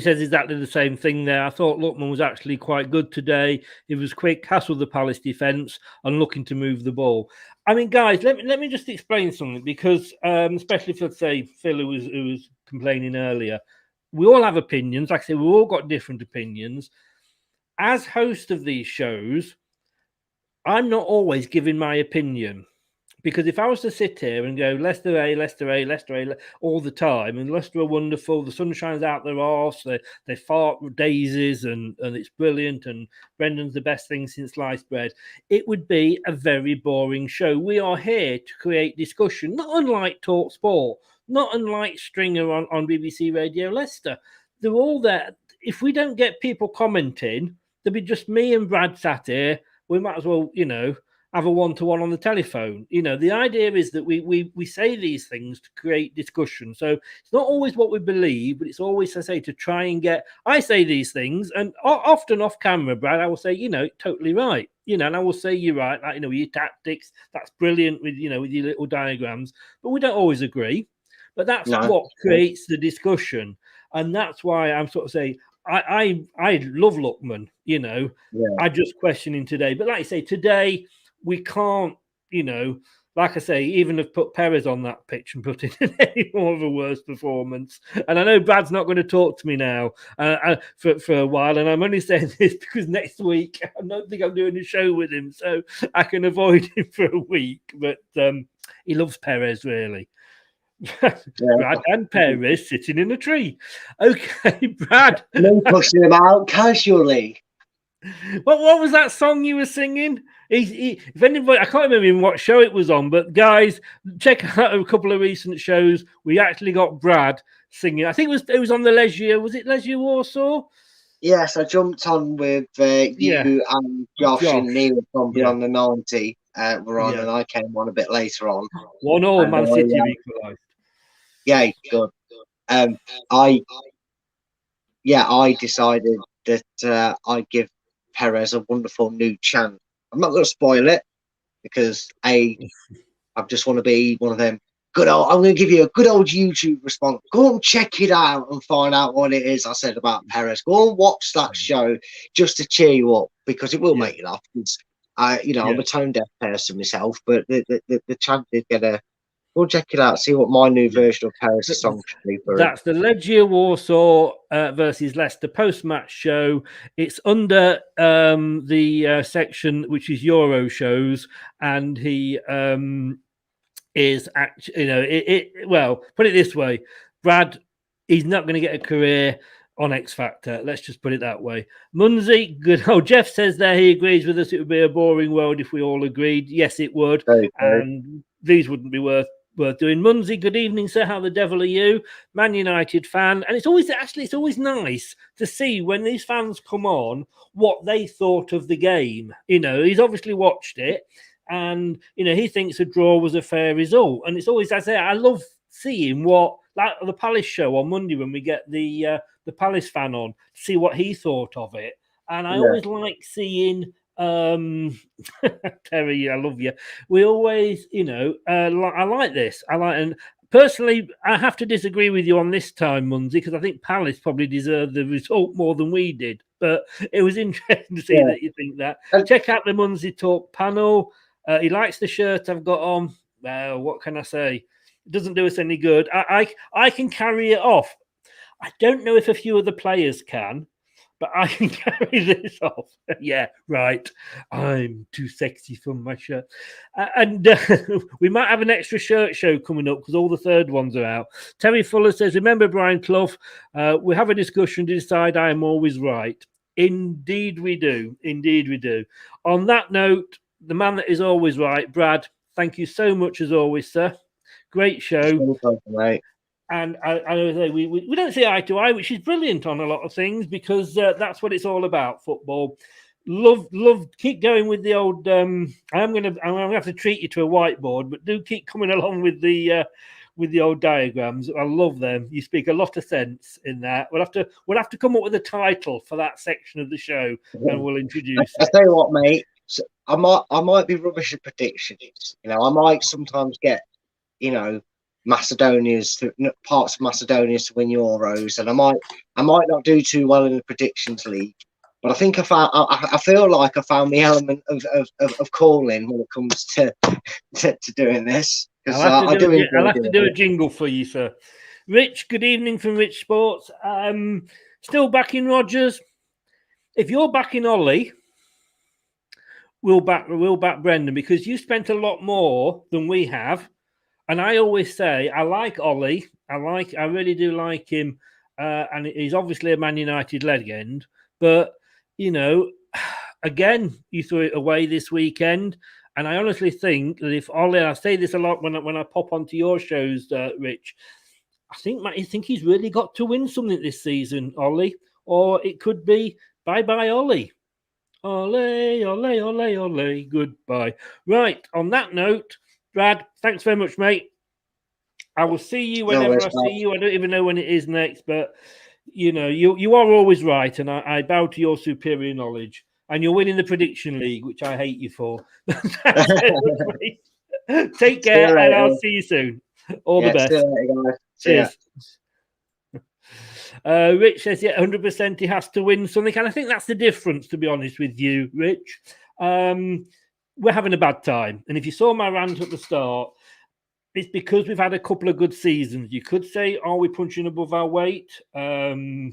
says exactly the same thing there. I thought Lookman was actually quite good today. He was quick, hassled the Palace defence and looking to move the ball. I mean, guys, let me just explain something, because especially for, say, Phil, who was complaining earlier, we all have opinions. Like I say, we've all got different opinions. As host of these shows, I'm not always giving my opinion, because if I was to sit here and go Leicester A, Leicester A, Leicester A all the time, and Leicester are wonderful, the sun shines out their arse, they fart daisies, and it's brilliant, and Brendan's the best thing since sliced bread, it would be a very boring show. We are here to create discussion, not unlike Talk Sport, not unlike Stringer on BBC Radio Leicester. They're all there. If we don't get people commenting, there'll be just me and Brad sat here. We might as well, have a one-to-one on the telephone. The idea is that we say these things to create discussion. So it's not always what we believe, but it's always, I say, to try and get. I say these things, and often off camera, Brad, I will say, totally right. And I will say you're right. Like, your tactics, that's brilliant with your little diagrams. But we don't always agree. But that's what creates the discussion, and that's why I'm sort of saying. I love Lookman, I just questioning today. But like I say, today we can't, like I say, even have put Perez on that pitch and put in any more of a worse performance. And I know Brad's not going to talk to me now for a while. And I'm only saying this because next week I don't think I'm doing a show with him, so I can avoid him for a week. But he loves Perez, really. Brad and Perez sitting in a tree. Okay, Brad. No pushing him out casually. What was that song you were singing? If anybody, I can't remember even what show it was on, but guys, check out a couple of recent shows. We actually got Brad singing. I think it was on the Leisure. Was it Leisure Warsaw? Yes, I jumped on with you and Josh and Neil from Beyond the 90. Were on, and I came on a bit later on. 1-1, Man City equalised. Yeah, good. I decided that I'd give Perez a wonderful new chance. I'm not going to spoil it because I just want to be one of them good old. I'm going to give you a good old YouTube response. Go and check it out and find out what it is I said about Perez. Go and watch that show just to cheer you up, because it will make you laugh. I'm a tone deaf person myself, but the chance is gonna. Go check it out. See what my new version of Perez's song should be for That's the Legia Warsaw versus Leicester post-match show. It's under the section which is Euro shows, and he is actually, well, put it this way, Brad, he's not going to get a career on X Factor. Let's just put it that way. Munzi, good. Oh, Jeff says there he agrees with us. It would be a boring world if we all agreed. Yes, it would. And these wouldn't be worth doing. Munzi, good evening, sir. How the devil are you? Man United fan. And it's always nice to see when these fans come on what they thought of the game. He's obviously watched it, and he thinks a draw was a fair result. And it's always, I love seeing what, like the Palace show on Monday when we get the Palace fan on, to see what he thought of it. And I always like seeing Terry, I love you. We always, I like this. And personally, I have to disagree with you on this time, Munzi, because I think Palace probably deserved the result more than we did. But it was interesting to see that you think that. Check out the Munzi Talk panel. He likes the shirt I've got on. Well, what can I say? It doesn't do us any good. I can carry it off. I don't know if a few of the players can, but I can carry this off. Yeah, right. I'm too sexy for my shirt. And we might have an extra shirt show coming up because all the third ones are out. Terry Fuller says, remember Brian Clough, we have a discussion to decide I am always right. Indeed we do. Indeed we do. On that note, the man that is always right, Brad, thank you so much as always, sir. Great show. Right. And I would say we don't see eye to eye, which is brilliant on a lot of things, because that's what it's all about, football. Love. Keep going with the old. I'm gonna have to treat you to a whiteboard, but do keep coming along with the old diagrams. I love them. You speak a lot of sense in that. We'll have to come up with a title for that section of the show, and we'll introduce it. I tell you what, mate. So I might be rubbish at predictions. I might sometimes get, parts of Macedonia to win Euros, and I might not do too well in the predictions league. But I think I feel like I found the element of calling when it comes to doing this. I'll have to do a jingle for you, sir. Rich, good evening from Rich Sports. Still backing Rogers. If you're backing Ollie, we'll back Brendan, because you spent a lot more than we have. And I always say I like Ollie. I really do like him. And he's obviously a Man United legend. But, you know, again, you threw it away this weekend. And I honestly think that if Ollie, and I say this a lot when I pop onto your shows, Rich, I think he's really got to win something this season, Ollie. Or it could be bye-bye, Ollie. Ollie, Ollie, Ollie, Ollie, goodbye. Right, on that note, Brad, thanks very much, mate. I will see you whenever I see you. I don't even know when it is next, but, you know, you are always right, and I bow to your superior knowledge. And you're winning the prediction league, which I hate you for. Take care, and I'll see you soon. All the best. Cheers. Rich says, 100% he has to win something. And I think that's the difference, to be honest with you, Rich. We're having a bad time. And if you saw my rant at the start, it's because we've had a couple of good seasons. You could say, are we punching above our weight? Yeah,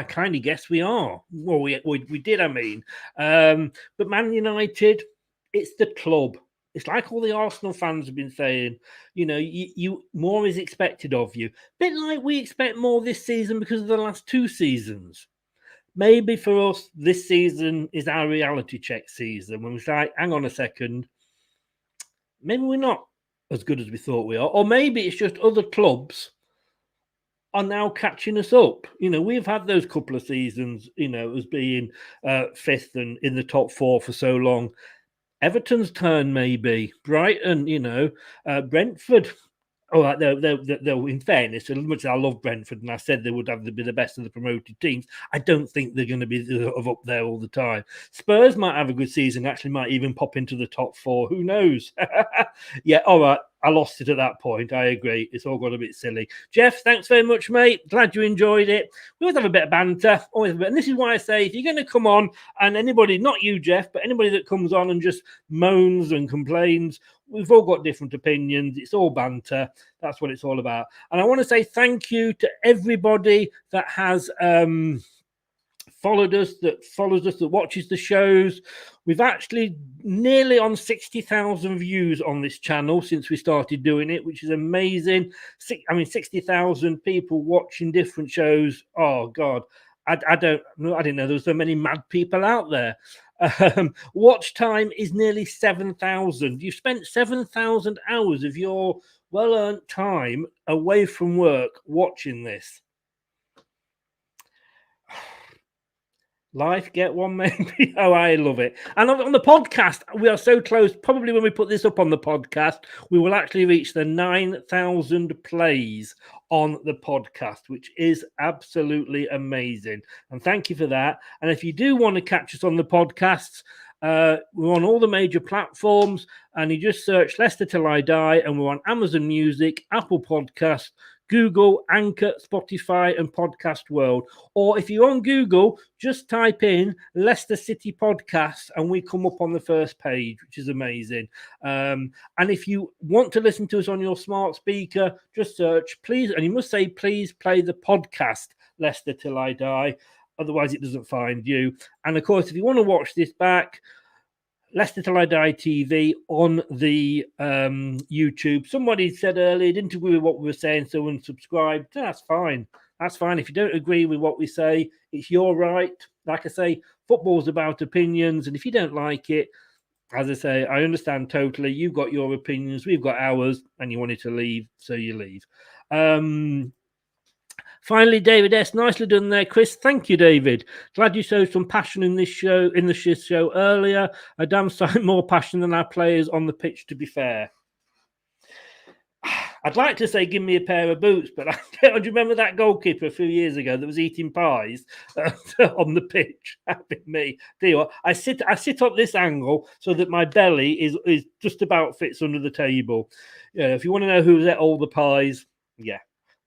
kind of guess we are. Well, we did, I mean. But Man United, it's the club. It's like all the Arsenal fans have been saying, you know, you more is expected of you. Bit like we expect more this season because of the last two seasons. Maybe for us, this season is our reality check season when we say, hang on a second, maybe we're not as good as we thought we are. Or maybe it's just other clubs are now catching us up. You know, we've had those couple of seasons, you know, as being fifth and in the top four for so long. Everton's turn, maybe. Brighton, you know, Brentford. Oh, they're in fairness, as much as I love Brentford, and I said they would be the best of the promoted teams, I don't think they're going to be up there all the time. Spurs might have a good season, actually might even pop into the top four. Who knows? Yeah, all right. I lost it at that point. I agree. It's all got a bit silly. Jeff, thanks very much, mate. Glad you enjoyed it. We always have a bit of banter. And this is why I say, if you're going to come on, and anybody, not you, Jeff, but anybody that comes on and just moans and complains, we've all got different opinions. It's all banter. That's what it's all about. And I want to say thank you to everybody that has followed us, that follows us, that watches the shows. We've actually nearly on 60,000 views on this channel since we started doing it, which is amazing. 60,000 people watching different shows. Oh God, I didn't know there were so many mad people out there. Watch time is nearly 7,000. You spent 7,000 hours of your well-earned time away from work watching this. Life, get one, maybe. Oh, I love it. And on the podcast, we are so close. Probably when we put this up on the podcast, we will actually reach the 9,000 plays on the podcast, which is absolutely amazing. And thank you for that. And if you do want to catch us on the podcasts, we're on all the major platforms, and you just search Leicester Till I Die, and we're on Amazon Music, Apple Podcasts, Google, Anchor, Spotify, and Podcast World. Or if you're on Google, just type in Leicester City Podcast and we come up on the first page, which is amazing. And if you want to listen to us on your smart speaker, just search, please, and you must say, please play the podcast Leicester Till I Die. Otherwise, it doesn't find you. And of course, if you want to watch this back, Leicester Till I Die TV on the YouTube. Somebody said earlier, didn't agree with what we were saying, so unsubscribe. That's fine. That's fine. If you don't agree with what we say, it's your right. Like I say, football's about opinions, and if you don't like it, as I say, I understand totally. You've got your opinions, we've got ours, and you wanted to leave, so you leave. Finally, David S. Nicely done there, Chris. Thank you, David. Glad you showed some passion in this show, earlier. A damn sight more passion than our players on the pitch, to be fair. I'd like to say, give me a pair of boots, but do you remember that goalkeeper a few years ago that was eating pies on the pitch? That'd be me. Do you know what? I sit at this angle so that my belly is just about fits under the table. Yeah, if you want to know who's at all the pies, yeah.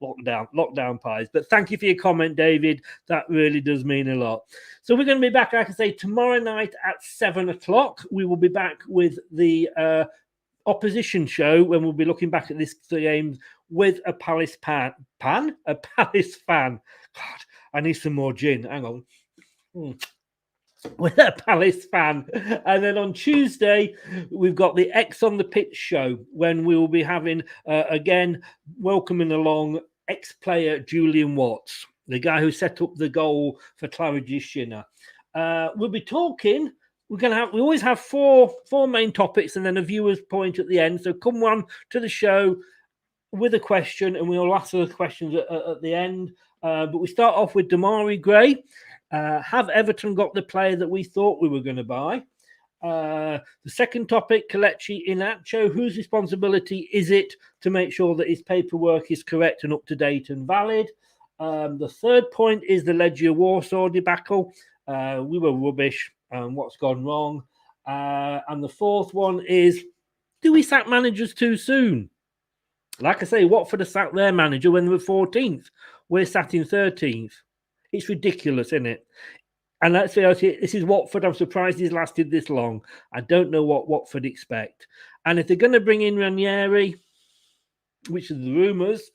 lockdown pies. But thank you for your comment, David. That really does mean a lot. So we're going to be back, like I say, tomorrow night at 7 o'clock. We will be back with the opposition show when we'll be looking back at this games with a Palace fan. A Palace fan. God, I need some more gin. Hang on. With a Palace fan. And then on Tuesday, we've got the X on the Pitch show when we will be having, again, welcoming along ex-player Julian Watts, the guy who set up the goal for Claridge's Shinner. We'll be talking. We always have four main topics and then a viewer's point at the end. So come on to the show with a question, and we'll ask the questions at the end. But we start off with Damari Gray. Have Everton got the player that we thought we were going to buy? The second topic, Kelechi Iheanacho. Whose responsibility is it to make sure that his paperwork is correct and up to date and valid? The third point is the Legia Warsaw debacle. We were rubbish. What's gone wrong? And the fourth one is, do we sack managers too soon? Like I say, Watford have sacked their manager when they were 14th. We're sat in 13th. It's ridiculous, isn't it? And let's be honest, this is Watford. I'm surprised he's lasted this long. I don't know what Watford expect. And if they're going to bring in Ranieri, which are the rumours,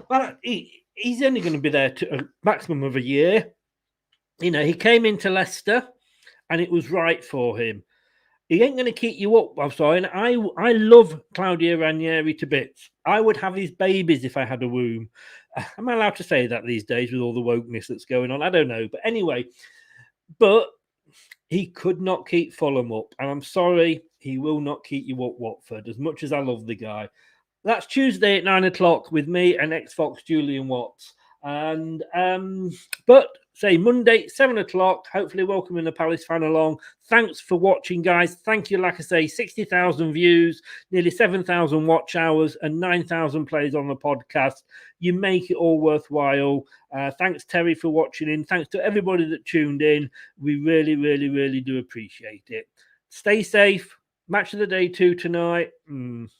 well, he's only going to be there to a maximum of a year. You know, he came into Leicester and it was right for him. He ain't going to keep you up. I'm sorry. And I love Claudio Ranieri to bits. I would have his babies if I had a womb. Am I allowed to say that these days with all the wokeness that's going on? I don't know. But anyway, he could not keep Fulham up. And I'm sorry, he will not keep you up, Watford, as much as I love the guy. That's Tuesday at 9 o'clock with me and ex-Fox Julian Watts. And but say Monday, 7 o'clock, hopefully welcoming a Palace fan along. Thanks for watching, guys. Thank you. Like I say, 60,000 views, nearly 7,000 watch hours, and 9,000 plays on the podcast. You make it all worthwhile. Thanks, Terry, for watching in. Thanks to everybody that tuned in. We really, really, really do appreciate it. Stay safe. Match of the day 2 tonight. I'm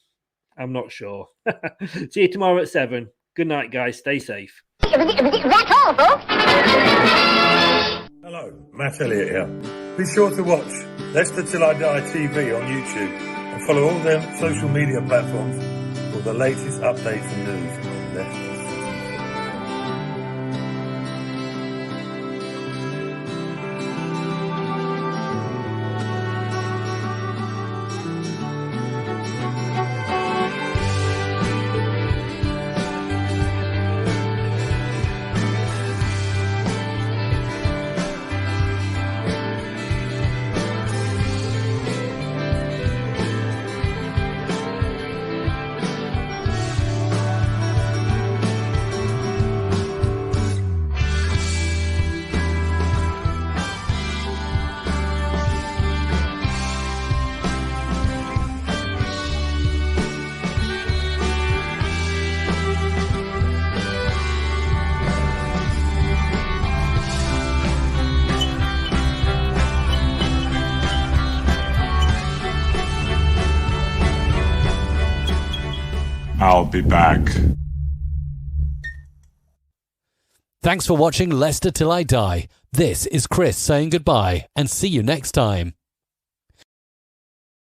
not sure. See you tomorrow at 7. Good night, guys. Stay safe. That's all, folks. Hello, Matt Elliott here. Be sure to watch Leicester Till I Die TV on YouTube and follow all their social media platforms for the latest updates and news on Leicester. I'll be back. Thanks for watching Leicester Till I Die. This is Chris saying goodbye and see you next time.